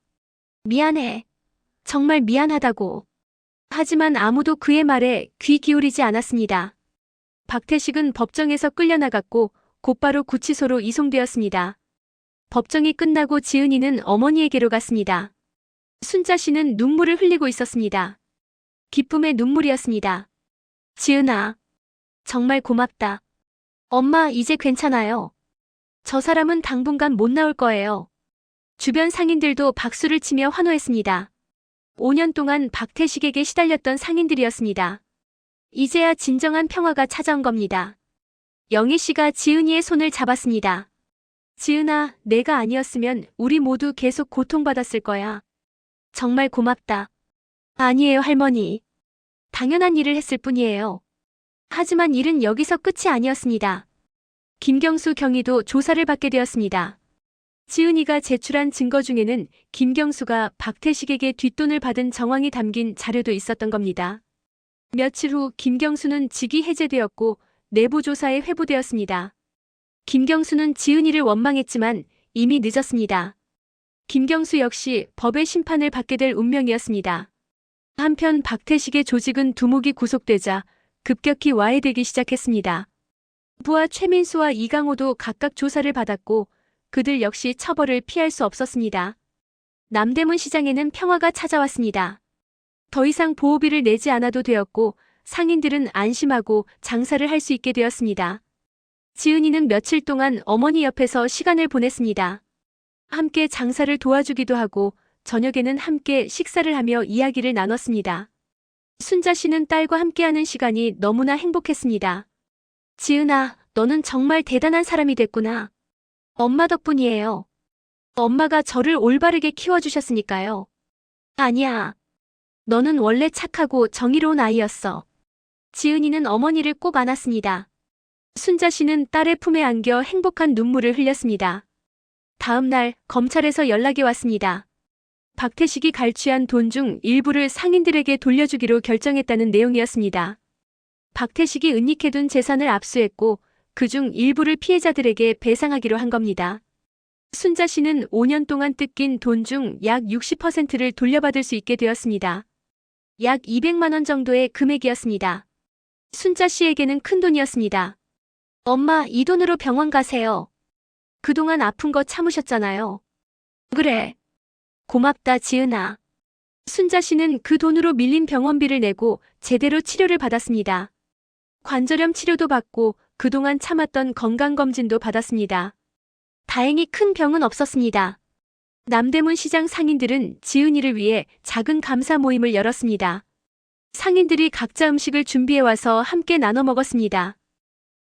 미안해. 정말 미안하다고. 하지만 아무도 그의 말에 귀 기울이지 않았습니다. 박태식은 법정에서 끌려나갔고 곧바로 구치소로 이송되었습니다. 법정이 끝나고 지은이는 어머니에게로 갔습니다. 순자 씨는 눈물을 흘리고 있었습니다. 기쁨의 눈물이었습니다. 지은아, 정말 고맙다. 엄마, 이제 괜찮아요. 저 사람은 당분간 못 나올 거예요. 주변 상인들도 박수를 치며 환호했습니다. 5년 동안 박태식에게 시달렸던 상인들이었습니다. 이제야 진정한 평화가 찾아온 겁니다. 영희 씨가 지은이의 손을 잡았습니다. 지은아, 내가 아니었으면 우리 모두 계속 고통받았을 거야. 정말 고맙다. 아니에요, 할머니. 당연한 일을 했을 뿐이에요. 하지만 일은 여기서 끝이 아니었습니다. 김경수 경위도 조사를 받게 되었습니다. 지은이가 제출한 증거 중에는 김경수가 박태식에게 뒷돈을 받은 정황이 담긴 자료도 있었던 겁니다. 며칠 후 김경수는 직위 해제되었고 내부 조사에 회부되었습니다. 김경수는 지은이를 원망했지만 이미 늦었습니다. 김경수 역시 법의 심판을 받게 될 운명이었습니다. 한편 박태식의 조직은 두목이 구속되자 급격히 와해되기 시작했습니다. 부하 최민수와 이강호도 각각 조사를 받았고 그들 역시 처벌을 피할 수 없었습니다. 남대문 시장에는 평화가 찾아왔습니다. 더 이상 보호비를 내지 않아도 되었고 상인들은 안심하고 장사를 할 수 있게 되었습니다. 지은이는 며칠 동안 어머니 옆에서 시간을 보냈습니다. 함께 장사를 도와주기도 하고 저녁에는 함께 식사를 하며 이야기를 나눴습니다. 순자 씨는 딸과 함께하는 시간이 너무나 행복했습니다. 지은아, 너는 정말 대단한 사람이 됐구나. 엄마 덕분이에요. 엄마가 저를 올바르게 키워주셨으니까요. 아니야. 너는 원래 착하고 정의로운 아이였어. 지은이는 어머니를 꼭 안았습니다. 순자 씨는 딸의 품에 안겨 행복한 눈물을 흘렸습니다. 다음 날 검찰에서 연락이 왔습니다. 박태식이 갈취한 돈 중 일부를 상인들에게 돌려주기로 결정했다는 내용이었습니다. 박태식이 은닉해둔 재산을 압수했고 그중 일부를 피해자들에게 배상하기로 한 겁니다. 순자 씨는 5년 동안 뜯긴 돈 중 약 60%를 돌려받을 수 있게 되었습니다. 약 200만 원 정도의 금액이었습니다. 순자 씨에게는 큰 돈이었습니다. 엄마, 이 돈으로 병원 가세요. 그동안 아픈 거 참으셨잖아요. 그래. 고맙다, 지은아. 순자 씨는 그 돈으로 밀린 병원비를 내고 제대로 치료를 받았습니다. 관절염 치료도 받고 그동안 참았던 건강검진도 받았습니다. 다행히 큰 병은 없었습니다. 남대문 시장 상인들은 지은이를 위해 작은 감사 모임을 열었습니다. 상인들이 각자 음식을 준비해와서 함께 나눠 먹었습니다.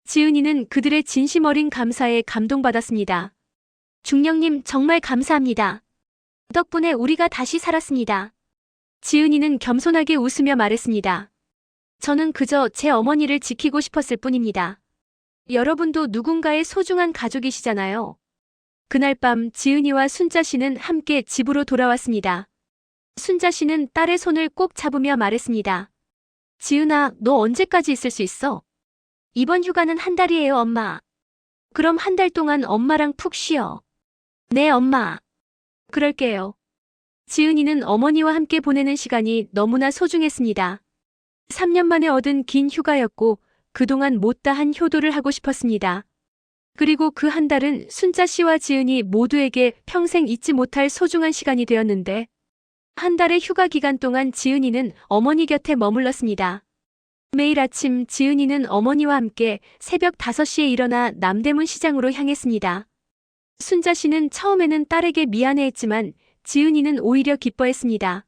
지은이는 그들의 진심 어린 감사에 감동받았습니다. 중령님, 정말 감사합니다. 덕분에 우리가 다시 살았습니다. 지은이는 겸손하게 웃으며 말했습니다. 저는 그저 제 어머니를 지키고 싶었을 뿐입니다. 여러분도 누군가의 소중한 가족이시잖아요. 그날 밤 지은이와 순자 씨는 함께 집으로 돌아왔습니다. 순자 씨는 딸의 손을 꼭 잡으며 말했습니다. 지은아, 너 언제까지 있을 수 있어? 이번 휴가는 한 달이에요, 엄마. 그럼 한 달 동안 엄마랑 푹 쉬어. 네, 엄마. 그럴게요. 지은이는 어머니와 함께 보내는 시간이 너무나 소중했습니다. 3년 만에 얻은 긴 휴가였고 그동안 못다한 효도를 하고 싶었습니다. 그리고 그 한 달은 순자 씨와 지은이 모두에게 평생 잊지 못할 소중한 시간이 되었는데 한 달의 휴가 기간 동안 지은이는 어머니 곁에 머물렀습니다. 매일 아침 지은이는 어머니와 함께 새벽 5시에 일어나 남대문 시장으로 향했습니다. 순자 씨는 처음에는 딸에게 미안해했지만 지은이는 오히려 기뻐했습니다.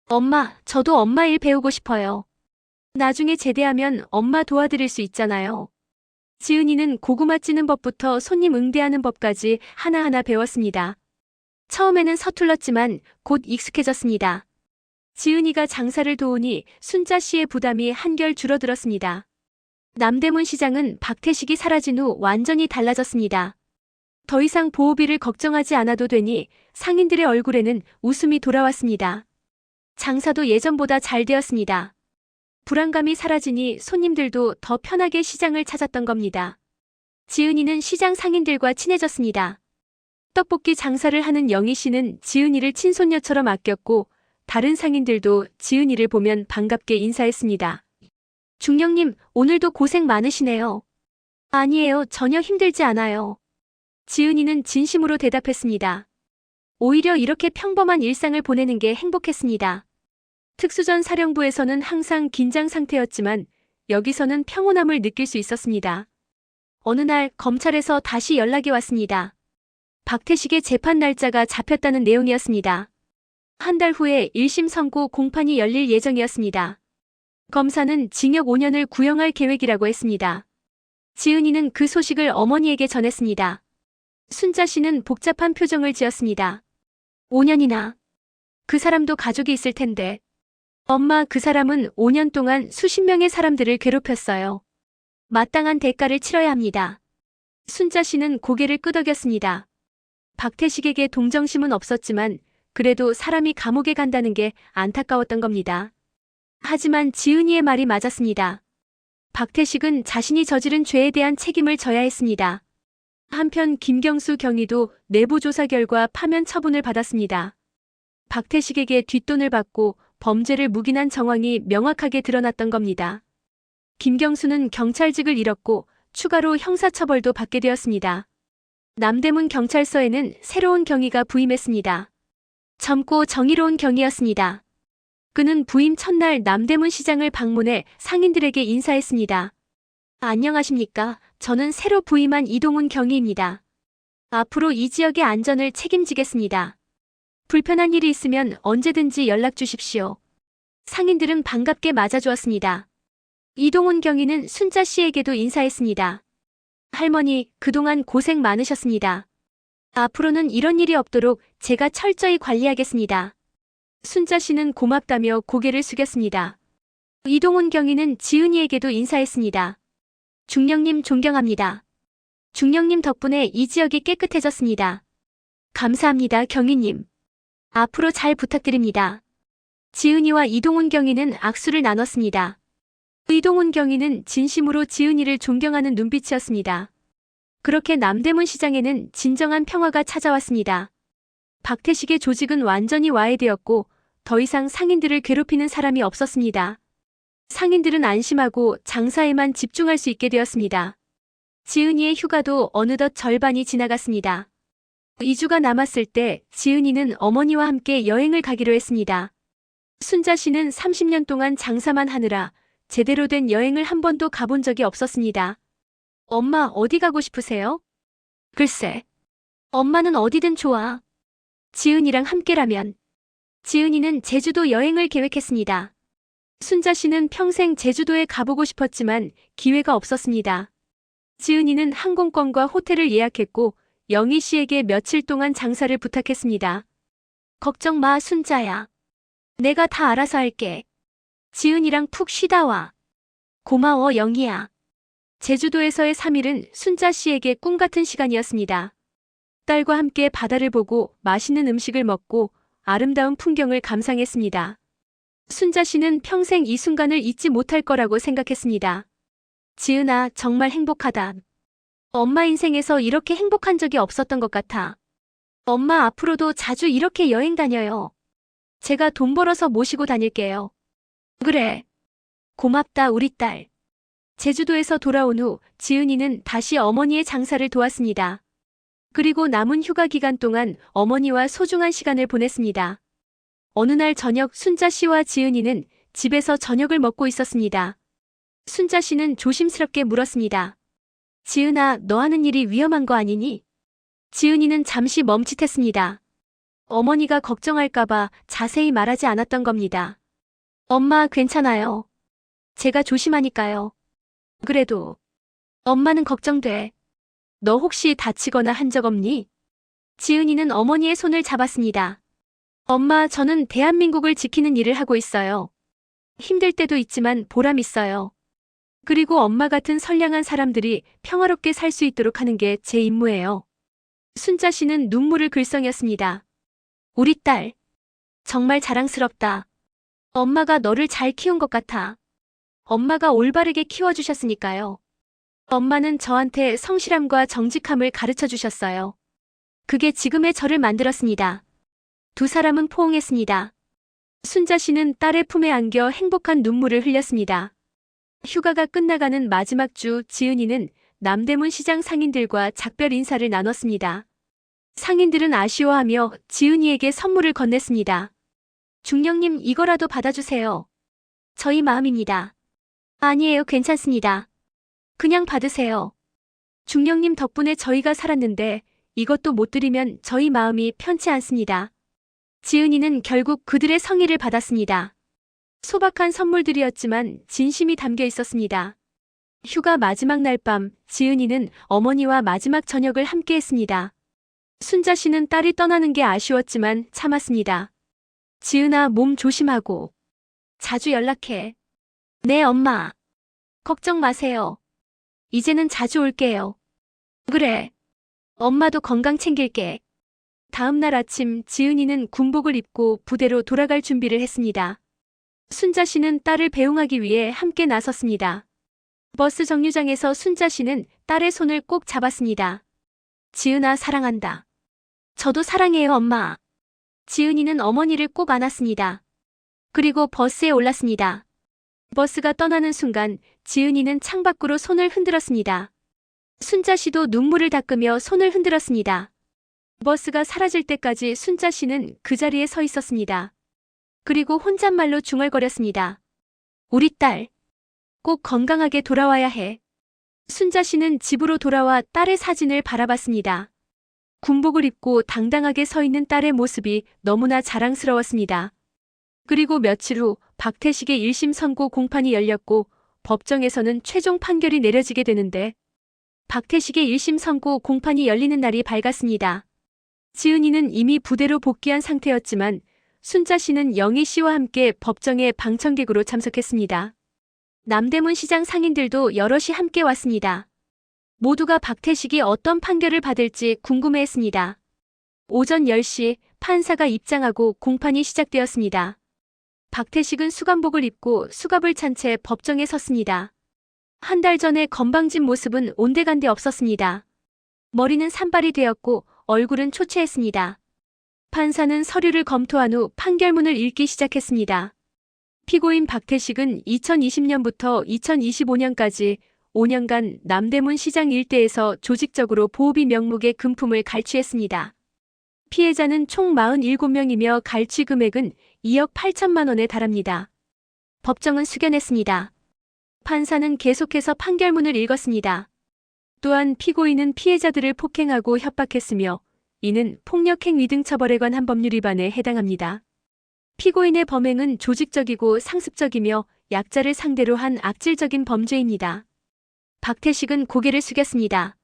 엄마, 저도 엄마 일 배우고 싶어요. 나중에 제대하면 엄마 도와드릴 수 있잖아요. 지은이는 고구마 찌는 법부터 손님 응대하는 법까지 하나하나 배웠습니다. 처음에는 서툴렀지만 곧 익숙해졌습니다. 지은이가 장사를 도우니 순자 씨의 부담이 한결 줄어들었습니다. 남대문 시장은 박태식이 사라진 후 완전히 달라졌습니다. 더 이상 보호비를 걱정하지 않아도 되니 상인들의 얼굴에는 웃음이 돌아왔습니다. 장사도 예전보다 잘 되었습니다. 불안감이 사라지니 손님들도 더 편하게 시장을 찾았던 겁니다. 지은이는 시장 상인들과 친해졌습니다. 떡볶이 장사를 하는 영희 씨는 지은이를 친손녀처럼 아꼈고 다른 상인들도 지은이를 보면 반갑게 인사했습니다. 중령님, 오늘도 고생 많으시네요. 아니에요, 전혀 힘들지 않아요. 지은이는 진심으로 대답했습니다. 오히려 이렇게 평범한 일상을 보내는 게 행복했습니다. 특수전 사령부에서는 항상 긴장 상태였지만 여기서는 평온함을 느낄 수 있었습니다. 어느 날 검찰에서 다시 연락이 왔습니다. 박태식의 재판 날짜가 잡혔다는 내용이었습니다. 한 달 후에 1심 선고 공판이 열릴 예정이었습니다. 검사는 징역 5년을 구형할 계획이라고 했습니다. 지은이는 그 소식을 어머니에게 전했습니다. 순자 씨는 복잡한 표정을 지었습니다. 5년이나. 그 사람도 가족이 있을 텐데. 엄마, 그 사람은 5년 동안 수십 명의 사람들을 괴롭혔어요. 마땅한 대가를 치러야 합니다. 순자 씨는 고개를 끄덕였습니다. 박태식에게 동정심은 없었지만 그래도 사람이 감옥에 간다는 게 안타까웠던 겁니다. 하지만 지은이의 말이 맞았습니다. 박태식은 자신이 저지른 죄에 대한 책임을 져야 했습니다. 한편 김경수 경위도 내부 조사 결과 파면 처분을 받았습니다. 박태식에게 뒷돈을 받고 범죄를 묵인한 정황이 명확하게 드러났던 겁니다. 김경수는 경찰직을 잃었고 추가로 형사처벌도 받게 되었습니다. 남대문 경찰서에는 새로운 경위가 부임했습니다. 젊고 정의로운 경위였습니다. 그는 부임 첫날 남대문 시장을 방문해 상인들에게 인사했습니다. 안녕하십니까? 저는 새로 부임한 이동훈 경위입니다. 앞으로 이 지역의 안전을 책임지겠습니다. 불편한 일이 있으면 언제든지 연락 주십시오. 상인들은 반갑게 맞아주었습니다. 이동훈 경위는 순자 씨에게도 인사했습니다. 할머니, 그동안 고생 많으셨습니다. 앞으로는 이런 일이 없도록 제가 철저히 관리하겠습니다. 순자 씨는 고맙다며 고개를 숙였습니다. 이동훈 경위는 지은이에게도 인사했습니다. 중령님 존경합니다. 중령님 덕분에 이 지역이 깨끗해졌습니다. 감사합니다, 경위님. 앞으로 잘 부탁드립니다. 지은이와 이동훈 경위는 악수를 나눴습니다. 이동훈 경위는 진심으로 지은이를 존경하는 눈빛이었습니다. 그렇게 남대문 시장에는 진정한 평화가 찾아왔습니다. 박태식의 조직은 완전히 와해되었고 더 이상 상인들을 괴롭히는 사람이 없었습니다. 상인들은 안심하고 장사에만 집중할 수 있게 되었습니다. 지은이의 휴가도 어느덧 절반이 지나갔습니다. 2주가 남았을 때 지은이는 어머니와 함께 여행을 가기로 했습니다. 순자 씨는 30년 동안 장사만 하느라 제대로 된 여행을 한 번도 가본 적이 없었습니다. 엄마, 어디 가고 싶으세요? 글쎄, 엄마는 어디든 좋아. 지은이랑 함께라면. 지은이는 제주도 여행을 계획했습니다. 순자 씨는 평생 제주도에 가보고 싶었지만 기회가 없었습니다. 지은이는 항공권과 호텔을 예약했고 영희 씨에게 며칠 동안 장사를 부탁했습니다. 걱정 마, 순자야. 내가 다 알아서 할게. 지은이랑 푹 쉬다 와. 고마워, 영희야. 제주도에서의 3일은 순자 씨에게 꿈 같은 시간이었습니다. 딸과 함께 바다를 보고 맛있는 음식을 먹고 아름다운 풍경을 감상했습니다. 순자 씨는 평생 이 순간을 잊지 못할 거라고 생각했습니다. 지은아, 정말 행복하다. 엄마 인생에서 이렇게 행복한 적이 없었던 것 같아. 엄마 앞으로도 자주 이렇게 여행 다녀요. 제가 돈 벌어서 모시고 다닐게요. 그래. 고맙다, 우리 딸. 제주도에서 돌아온 후 지은이는 다시 어머니의 장사를 도왔습니다. 그리고 남은 휴가 기간 동안 어머니와 소중한 시간을 보냈습니다. 어느 날 저녁 순자 씨와 지은이는 집에서 저녁을 먹고 있었습니다. 순자 씨는 조심스럽게 물었습니다. 지은아, 너 하는 일이 위험한 거 아니니? 지은이는 잠시 멈칫했습니다. 어머니가 걱정할까봐 자세히 말하지 않았던 겁니다. 엄마, 괜찮아요. 제가 조심하니까요. 그래도 엄마는 걱정돼. 너 혹시 다치거나 한 적 없니? 지은이는 어머니의 손을 잡았습니다. 엄마, 저는 대한민국을 지키는 일을 하고 있어요. 힘들 때도 있지만 보람 있어요. 그리고 엄마 같은 선량한 사람들이 평화롭게 살 수 있도록 하는 게 제 임무예요. 순자 씨는 눈물을 글썽였습니다. 우리 딸, 정말 자랑스럽다. 엄마가 너를 잘 키운 것 같아. 엄마가 올바르게 키워주셨으니까요. 엄마는 저한테 성실함과 정직함을 가르쳐 주셨어요. 그게 지금의 저를 만들었습니다. 두 사람은 포옹했습니다. 순자 씨는 딸의 품에 안겨 행복한 눈물을 흘렸습니다. 휴가가 끝나가는 마지막 주 지은이는 남대문 시장 상인들과 작별 인사를 나눴습니다. 상인들은 아쉬워하며 지은이에게 선물을 건넸습니다. 중령님, 이거라도 받아주세요. 저희 마음입니다. 아니에요, 괜찮습니다. 그냥 받으세요. 중령님 덕분에 저희가 살았는데 이것도 못 드리면 저희 마음이 편치 않습니다. 지은이는 결국 그들의 성의를 받았습니다. 소박한 선물들이었지만 진심이 담겨 있었습니다. 휴가 마지막 날 밤 지은이는 어머니와 마지막 저녁을 함께 했습니다. 순자 씨는 딸이 떠나는 게 아쉬웠지만 참았습니다. 지은아, 몸 조심하고. 자주 연락해. 네, 엄마. 걱정 마세요. 이제는 자주 올게요. 그래. 엄마도 건강 챙길게. 다음 날 아침 지은이는 군복을 입고 부대로 돌아갈 준비를 했습니다. 순자 씨는 딸을 배웅하기 위해 함께 나섰습니다. 버스 정류장에서 순자 씨는 딸의 손을 꼭 잡았습니다. 지은아, 사랑한다. 저도 사랑해요, 엄마. 지은이는 어머니를 꼭 안았습니다. 그리고 버스에 올랐습니다. 버스가 떠나는 순간 지은이는 창밖으로 손을 흔들었습니다. 순자 씨도 눈물을 닦으며 손을 흔들었습니다. 버스가 사라질 때까지 순자 씨는 그 자리에 서 있었습니다. 그리고 혼잣말로 중얼거렸습니다. 우리 딸, 꼭 건강하게 돌아와야 해. 순자 씨는 집으로 돌아와 딸의 사진을 바라봤습니다. 군복을 입고 당당하게 서 있는 딸의 모습이 너무나 자랑스러웠습니다. 그리고 며칠 후 박태식의 1심 선고 공판이 열렸고 법정에서는 최종 판결이 내려지게 되는데 박태식의 1심 선고 공판이 열리는 날이 밝았습니다. 지은이는 이미 부대로 복귀한 상태였지만 순자 씨는 영희 씨와 함께 법정에 방청객으로 참석했습니다. 남대문 시장 상인들도 여럿이 함께 왔습니다. 모두가 박태식이 어떤 판결을 받을지 궁금해했습니다. 오전 10시 판사가 입장하고 공판이 시작되었습니다. 박태식은 수감복을 입고 수갑을 찬 채 법정에 섰습니다. 한 달 전에 건방진 모습은 온데간데 없었습니다. 머리는 산발이 되었고 얼굴은 초췌했습니다. 판사는 서류를 검토한 후 판결문을 읽기 시작했습니다. 피고인 박태식은 2020년부터 2025년까지 5년간 남대문 시장 일대에서 조직적으로 보호비 명목의 금품을 갈취했습니다. 피해자는 총 47명이며 갈취 금액은 2억 8천만 원에 달합니다. 법정은 숙연했습니다. 판사는 계속해서 판결문을 읽었습니다. 또한 피고인은 피해자들을 폭행하고 협박했으며 이는 폭력행위 등 처벌에 관한 법률 위반에 해당합니다. 피고인의 범행은 조직적이고 상습적이며 약자를 상대로 한 악질적인 범죄입니다. 박태식은 고개를 숙였습니다.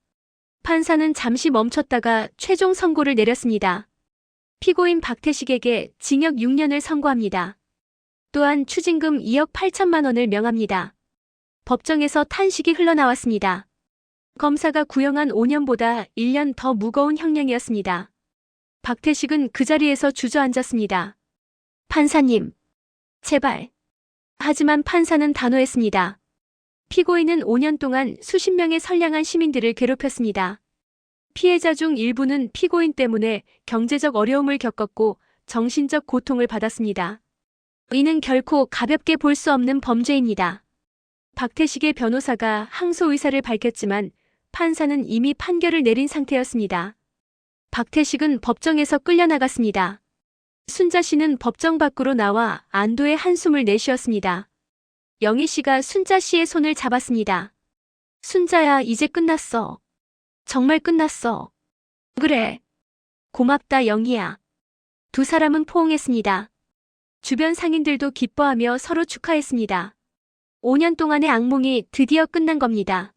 판사는 잠시 멈췄다가 최종 선고를 내렸습니다. 피고인 박태식에게 징역 6년을 선고합니다. 또한 추징금 2억 8천만 원을 명합니다. 법정에서 탄식이 흘러나왔습니다. 검사가 구형한 5년보다 1년 더 무거운 형량이었습니다. 박태식은 그 자리에서 주저앉았습니다. 판사님, 제발. 하지만 판사는 단호했습니다. 피고인은 5년 동안 수십 명의 선량한 시민들을 괴롭혔습니다. 피해자 중 일부는 피고인 때문에 경제적 어려움을 겪었고 정신적 고통을 받았습니다. 이는 결코 가볍게 볼 수 없는 범죄입니다. 박태식의 변호사가 항소 의사를 밝혔지만 판사는 이미 판결을 내린 상태였습니다. 박태식은 법정에서 끌려나갔습니다. 순자 씨는 법정 밖으로 나와 안도의 한숨을 내쉬었습니다. 영희 씨가 순자 씨의 손을 잡았습니다. 순자야, 이제 끝났어. 정말 끝났어. 그래. 고맙다, 영희야. 두 사람은 포옹했습니다. 주변 상인들도 기뻐하며 서로 축하했습니다. 5년 동안의 악몽이 드디어 끝난 겁니다.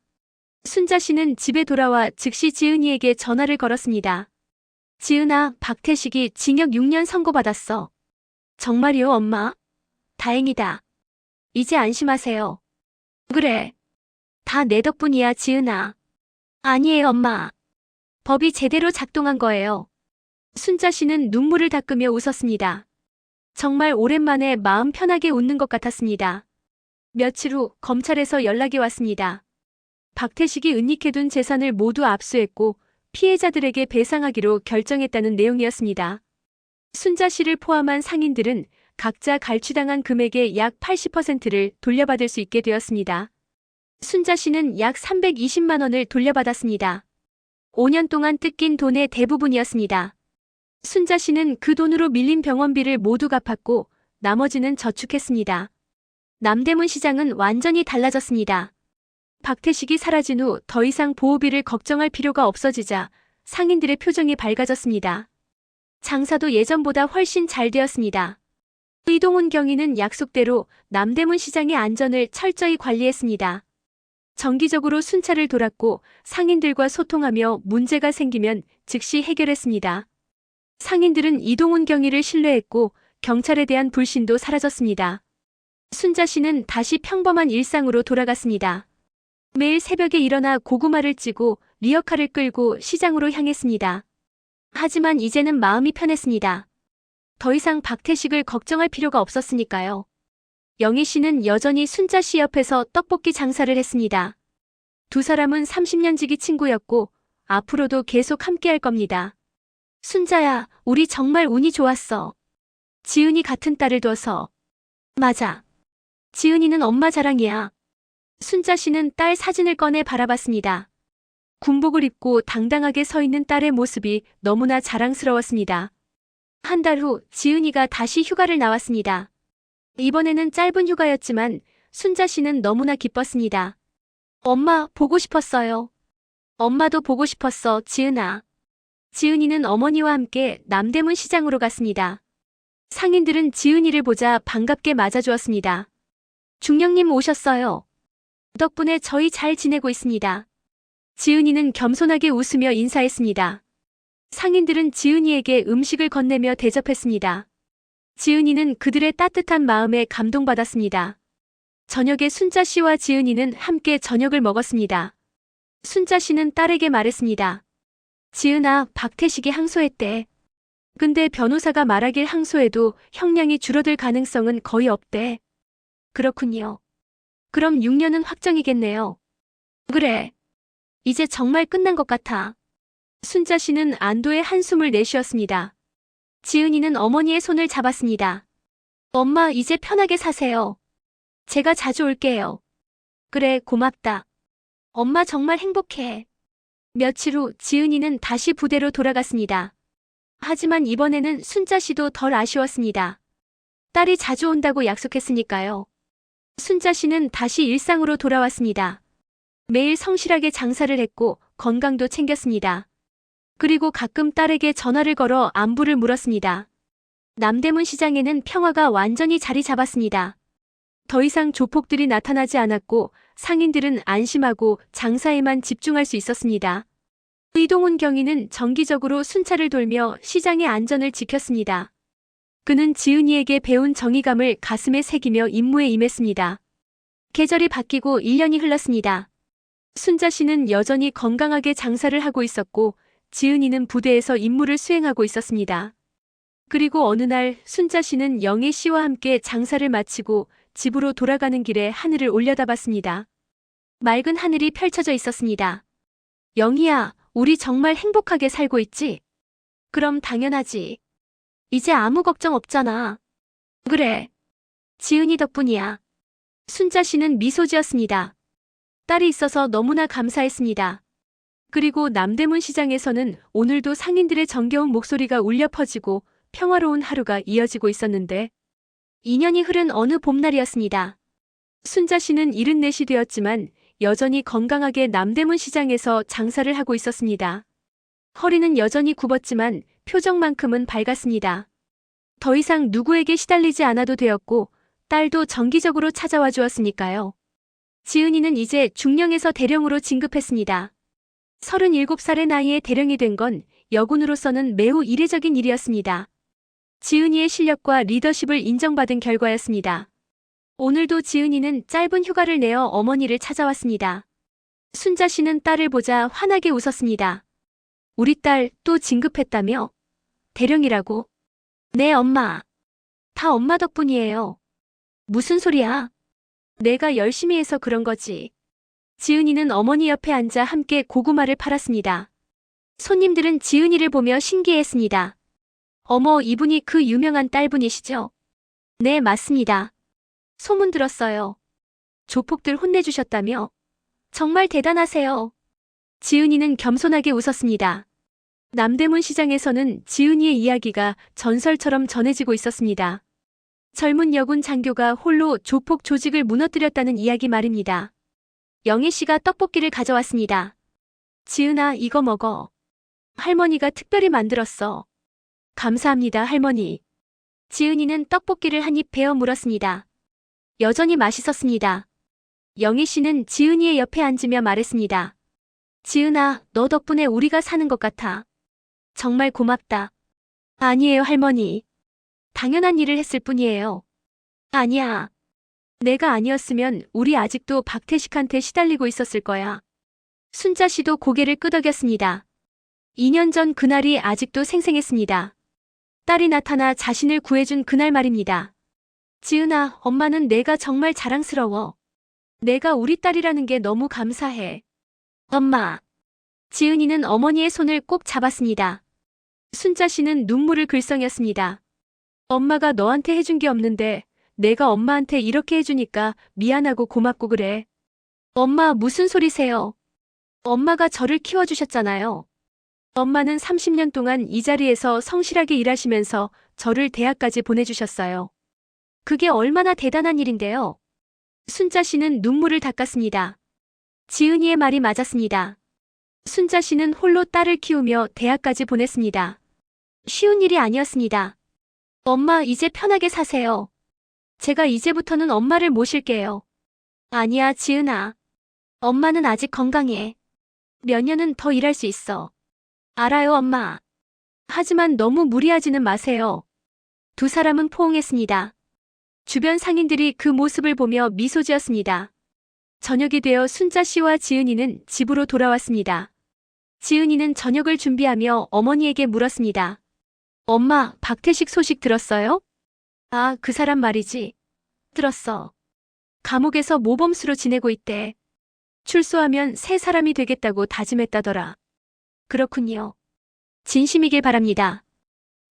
순자 씨는 집에 돌아와 즉시 지은이에게 전화를 걸었습니다. 지은아, 박태식이 징역 6년 선고받았어. 정말이요, 엄마? 다행이다. 이제 안심하세요. 그래. 다 내 덕분이야, 지은아. 아니에요, 엄마. 법이 제대로 작동한 거예요. 순자 씨는 눈물을 닦으며 웃었습니다. 정말 오랜만에 마음 편하게 웃는 것 같았습니다. 며칠 후 검찰에서 연락이 왔습니다. 박태식이 은닉해둔 재산을 모두 압수했고 피해자들에게 배상하기로 결정했다는 내용이었습니다. 순자 씨를 포함한 상인들은 각자 갈취당한 금액의 약 80%를 돌려받을 수 있게 되었습니다. 순자 씨는 약 320만 원을 돌려받았습니다. 5년 동안 뜯긴 돈의 대부분이었습니다. 순자 씨는 그 돈으로 밀린 병원비를 모두 갚았고 나머지는 저축했습니다. 남대문 시장은 완전히 달라졌습니다. 박태식이 사라진 후 더 이상 보호비를 걱정할 필요가 없어지자 상인들의 표정이 밝아졌습니다. 장사도 예전보다 훨씬 잘 되었습니다. 이동훈 경위는 약속대로 남대문 시장의 안전을 철저히 관리했습니다. 정기적으로 순찰을 돌았고 상인들과 소통하며 문제가 생기면 즉시 해결했습니다. 상인들은 이동훈 경위를 신뢰했고 경찰에 대한 불신도 사라졌습니다. 순자 씨는 다시 평범한 일상으로 돌아갔습니다. 매일 새벽에 일어나 고구마를 찌고 리어카를 끌고 시장으로 향했습니다. 하지만 이제는 마음이 편했습니다. 더 이상 박태식을 걱정할 필요가 없었으니까요. 영희 씨는 여전히 순자 씨 옆에서 떡볶이 장사를 했습니다. 두 사람은 30년 지기 친구였고 앞으로도 계속 함께할 겁니다. 순자야, 우리 정말 운이 좋았어. 지은이 같은 딸을 둬서. 맞아. 지은이는 엄마 자랑이야. 순자 씨는 딸 사진을 꺼내 바라봤습니다. 군복을 입고 당당하게 서 있는 딸의 모습이 너무나 자랑스러웠습니다. 한 달 후 지은이가 다시 휴가를 나왔습니다. 이번에는 짧은 휴가였지만 순자 씨는 너무나 기뻤습니다. 엄마, 보고 싶었어요. 엄마도 보고 싶었어, 지은아. 지은이는 어머니와 함께 남대문 시장으로 갔습니다. 상인들은 지은이를 보자 반갑게 맞아주었습니다. 중령님 오셨어요. 덕분에 저희 잘 지내고 있습니다. 지은이는 겸손하게 웃으며 인사했습니다. 상인들은 지은이에게 음식을 건네며 대접했습니다. 지은이는 그들의 따뜻한 마음에 감동받았습니다. 저녁에 순자 씨와 지은이는 함께 저녁을 먹었습니다. 순자 씨는 딸에게 말했습니다. 지은아, 박태식이 항소했대. 근데 변호사가 말하길 항소해도 형량이 줄어들 가능성은 거의 없대. 그렇군요. 그럼 6년은 확정이겠네요. 그래. 이제 정말 끝난 것 같아. 순자 씨는 안도의 한숨을 내쉬었습니다. 지은이는 어머니의 손을 잡았습니다. 엄마, 이제 편하게 사세요. 제가 자주 올게요. 그래, 고맙다. 엄마 정말 행복해. 며칠 후 지은이는 다시 부대로 돌아갔습니다. 하지만 이번에는 순자 씨도 덜 아쉬웠습니다. 딸이 자주 온다고 약속했으니까요. 순자 씨는 다시 일상으로 돌아왔습니다. 매일 성실하게 장사를 했고 건강도 챙겼습니다. 그리고 가끔 딸에게 전화를 걸어 안부를 물었습니다. 남대문 시장에는 평화가 완전히 자리 잡았습니다. 더 이상 조폭들이 나타나지 않았고 상인들은 안심하고 장사에만 집중할 수 있었습니다. 이동훈 경위는 정기적으로 순찰을 돌며 시장의 안전을 지켰습니다. 그는 지은이에게 배운 정의감을 가슴에 새기며 임무에 임했습니다. 계절이 바뀌고 1년이 흘렀습니다. 순자 씨는 여전히 건강하게 장사를 하고 있었고 지은이는 부대에서 임무를 수행하고 있었습니다. 그리고 어느 날 순자 씨는 영애 씨와 함께 장사를 마치고 집으로 돌아가는 길에 하늘을 올려다봤습니다. 맑은 하늘이 펼쳐져 있었습니다. 영희야, 우리 정말 행복하게 살고 있지? 그럼 당연하지. 이제 아무 걱정 없잖아. 그래. 지은이 덕분이야. 순자 씨는 미소 지었습니다. 딸이 있어서 너무나 감사했습니다. 그리고 남대문 시장에서는 오늘도 상인들의 정겨운 목소리가 울려 퍼지고 평화로운 하루가 이어지고 있었는데 2년이 흐른 어느 봄날이었습니다. 순자 씨는 74이 되었지만 여전히 건강하게 남대문 시장에서 장사를 하고 있었습니다. 허리는 여전히 굽었지만 표정만큼은 밝았습니다. 더 이상 누구에게 시달리지 않아도 되었고 딸도 정기적으로 찾아와 주었으니까요. 지은이는 이제 중령에서 대령으로 진급했습니다. 37살의 나이에 대령이 된 건 여군으로서는 매우 이례적인 일이었습니다. 지은이의 실력과 리더십을 인정받은 결과였습니다. 오늘도 지은이는 짧은 휴가를 내어 어머니를 찾아왔습니다. 순자 씨는 딸을 보자 환하게 웃었습니다. 우리 딸 또 진급했다며? 대령이라고? 네, 엄마. 다 엄마 덕분이에요. 무슨 소리야? 내가 열심히 해서 그런 거지. 지은이는 어머니 옆에 앉아 함께 고구마를 팔았습니다. 손님들은 지은이를 보며 신기해했습니다. 어머, 이분이 그 유명한 딸분이시죠? 네, 맞습니다. 소문 들었어요. 조폭들 혼내주셨다며? 정말 대단하세요. 지은이는 겸손하게 웃었습니다. 남대문 시장에서는 지은이의 이야기가 전설처럼 전해지고 있었습니다. 젊은 여군 장교가 홀로 조폭 조직을 무너뜨렸다는 이야기 말입니다. 영애 씨가 떡볶이를 가져왔습니다. 지은아, 이거 먹어. 할머니가 특별히 만들었어. 감사합니다, 할머니. 지은이는 떡볶이를 한 입 베어 물었습니다. 여전히 맛있었습니다. 영애 씨는 지은이의 옆에 앉으며 말했습니다. 지은아, 너 덕분에 우리가 사는 것 같아. 정말 고맙다. 아니에요, 할머니. 당연한 일을 했을 뿐이에요. 아니야. 내가 아니었으면 우리 아직도 박태식한테 시달리고 있었을 거야. 순자 씨도 고개를 끄덕였습니다. 2년 전 그날이 아직도 생생했습니다. 딸이 나타나 자신을 구해준 그날 말입니다. 지은아, 엄마는 내가 정말 자랑스러워. 내가 우리 딸이라는 게 너무 감사해. 엄마. 지은이는 어머니의 손을 꼭 잡았습니다. 순자 씨는 눈물을 글썽였습니다. 엄마가 너한테 해준 게 없는데 내가 엄마한테 이렇게 해주니까 미안하고 고맙고 그래. 엄마 무슨 소리세요? 엄마가 저를 키워주셨잖아요. 엄마는 30년 동안 이 자리에서 성실하게 일하시면서 저를 대학까지 보내주셨어요. 그게 얼마나 대단한 일인데요. 순자 씨는 눈물을 닦았습니다. 지은이의 말이 맞았습니다. 순자 씨는 홀로 딸을 키우며 대학까지 보냈습니다. 쉬운 일이 아니었습니다. 엄마, 이제 편하게 사세요. 제가 이제부터는 엄마를 모실게요. 아니야, 지은아. 엄마는 아직 건강해. 몇 년은 더 일할 수 있어. 알아요, 엄마. 하지만 너무 무리하지는 마세요. 두 사람은 포옹했습니다. 주변 상인들이 그 모습을 보며 미소 지었습니다. 저녁이 되어 순자 씨와 지은이는 집으로 돌아왔습니다. 지은이는 저녁을 준비하며 어머니에게 물었습니다. 엄마, 박태식 소식 들었어요? 아, 그 사람 말이지. 들었어. 감옥에서 모범수로 지내고 있대. 출소하면 새 사람이 되겠다고 다짐했다더라. 그렇군요. 진심이길 바랍니다.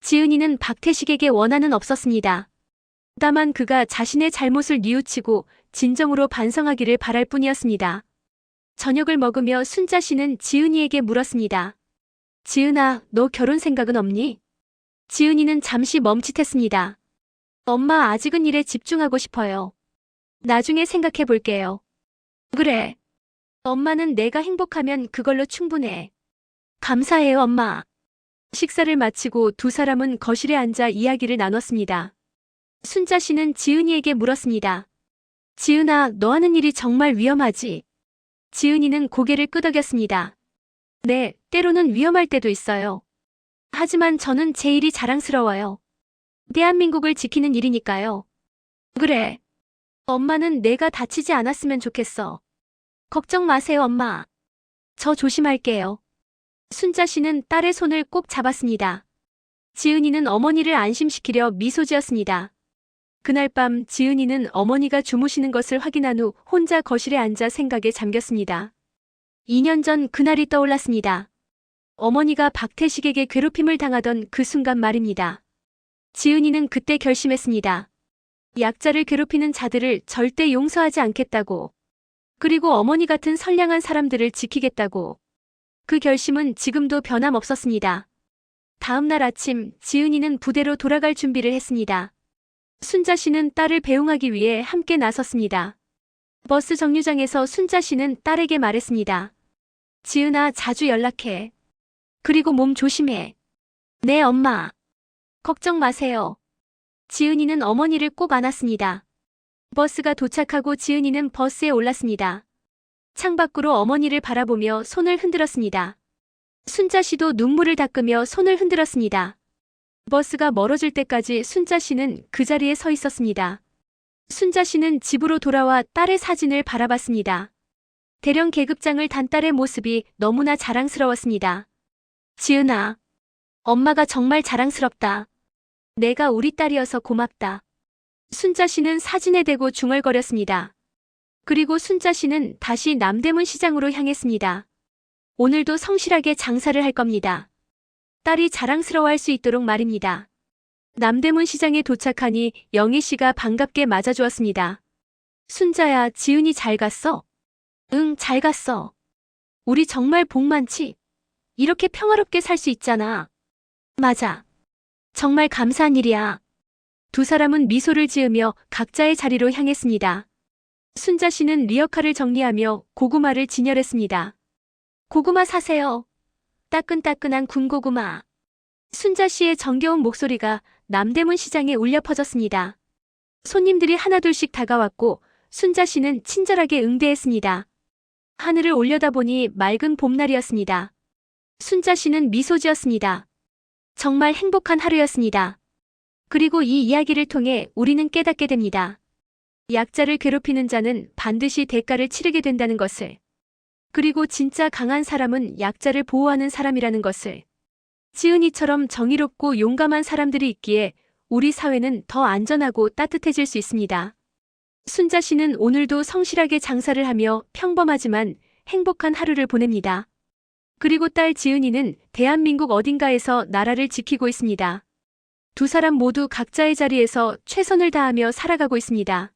지은이는 박태식에게 원한은 없었습니다. 다만 그가 자신의 잘못을 뉘우치고 진정으로 반성하기를 바랄 뿐이었습니다. 저녁을 먹으며 순자 씨는 지은이에게 물었습니다. 지은아, 너 결혼 생각은 없니? 지은이는 잠시 멈칫했습니다. 엄마, 아직은 일에 집중하고 싶어요. 나중에 생각해 볼게요. 그래. 엄마는 내가 행복하면 그걸로 충분해. 감사해요, 엄마. 식사를 마치고 두 사람은 거실에 앉아 이야기를 나눴습니다. 순자 씨는 지은이에게 물었습니다. 지은아, 너 하는 일이 정말 위험하지? 지은이는 고개를 끄덕였습니다. 네, 때로는 위험할 때도 있어요. 하지만 저는 제 일이 자랑스러워요. 대한민국을 지키는 일이니까요. 그래. 엄마는 내가 다치지 않았으면 좋겠어. 걱정 마세요, 엄마. 저 조심할게요. 순자 씨는 딸의 손을 꼭 잡았습니다. 지은이는 어머니를 안심시키려 미소 지었습니다. 그날 밤 지은이는 어머니가 주무시는 것을 확인한 후 혼자 거실에 앉아 생각에 잠겼습니다. 2년 전 그날이 떠올랐습니다. 어머니가 박태식에게 괴롭힘을 당하던 그 순간 말입니다. 지은이는 그때 결심했습니다. 약자를 괴롭히는 자들을 절대 용서하지 않겠다고. 그리고 어머니 같은 선량한 사람들을 지키겠다고. 그 결심은 지금도 변함없었습니다. 다음 날 아침 지은이는 부대로 돌아갈 준비를 했습니다. 순자 씨는 딸을 배웅하기 위해 함께 나섰습니다. 버스 정류장에서 순자 씨는 딸에게 말했습니다. 지은아, 자주 연락해. 그리고 몸 조심해. 네, 엄마. 걱정 마세요. 지은이는 어머니를 꼭 안았습니다. 버스가 도착하고 지은이는 버스에 올랐습니다. 창밖으로 어머니를 바라보며 손을 흔들었습니다. 순자 씨도 눈물을 닦으며 손을 흔들었습니다. 버스가 멀어질 때까지 순자 씨는 그 자리에 서 있었습니다. 순자 씨는 집으로 돌아와 딸의 사진을 바라봤습니다. 대령 계급장을 단 딸의 모습이 너무나 자랑스러웠습니다. 지은아, 엄마가 정말 자랑스럽다. 내가 우리 딸이어서 고맙다. 순자 씨는 사진에 대고 중얼거렸습니다. 그리고 순자 씨는 다시 남대문 시장으로 향했습니다. 오늘도 성실하게 장사를 할 겁니다. 딸이 자랑스러워할 수 있도록 말입니다. 남대문 시장에 도착하니 영희 씨가 반갑게 맞아주었습니다. 순자야, 지은이 잘 갔어? 응, 잘 갔어. 우리 정말 복 많지? 이렇게 평화롭게 살 수 있잖아. 맞아. 정말 감사한 일이야. 두 사람은 미소를 지으며 각자의 자리로 향했습니다. 순자 씨는 리어카를 정리하며 고구마를 진열했습니다. 고구마 사세요. 따끈따끈한 군고구마. 순자 씨의 정겨운 목소리가 남대문 시장에 울려 퍼졌습니다. 손님들이 하나둘씩 다가왔고 순자 씨는 친절하게 응대했습니다. 하늘을 올려다보니 맑은 봄날이었습니다. 순자 씨는 미소 지었습니다. 정말 행복한 하루였습니다. 그리고 이 이야기를 통해 우리는 깨닫게 됩니다. 약자를 괴롭히는 자는 반드시 대가를 치르게 된다는 것을. 그리고 진짜 강한 사람은 약자를 보호하는 사람이라는 것을. 지은이처럼 정의롭고 용감한 사람들이 있기에 우리 사회는 더 안전하고 따뜻해질 수 있습니다. 순자 씨는 오늘도 성실하게 장사를 하며 평범하지만 행복한 하루를 보냅니다. 그리고 딸 지은이는 대한민국 어딘가에서 나라를 지키고 있습니다. 두 사람 모두 각자의 자리에서 최선을 다하며 살아가고 있습니다.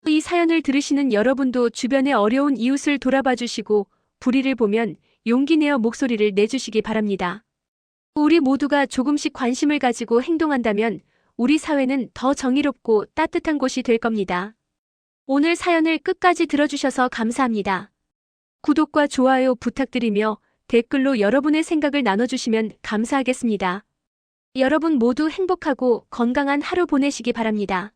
이 사연을 들으시는 여러분도 주변의 어려운 이웃을 돌아봐 주시고 불의를 보면 용기 내어 목소리를 내주시기 바랍니다. 우리 모두가 조금씩 관심을 가지고 행동한다면 우리 사회는 더 정의롭고 따뜻한 곳이 될 겁니다. 오늘 사연을 끝까지 들어주셔서 감사합니다. 구독과 좋아요 부탁드리며 댓글로 여러분의 생각을 나눠주시면 감사하겠습니다. 여러분 모두 행복하고 건강한 하루 보내시기 바랍니다.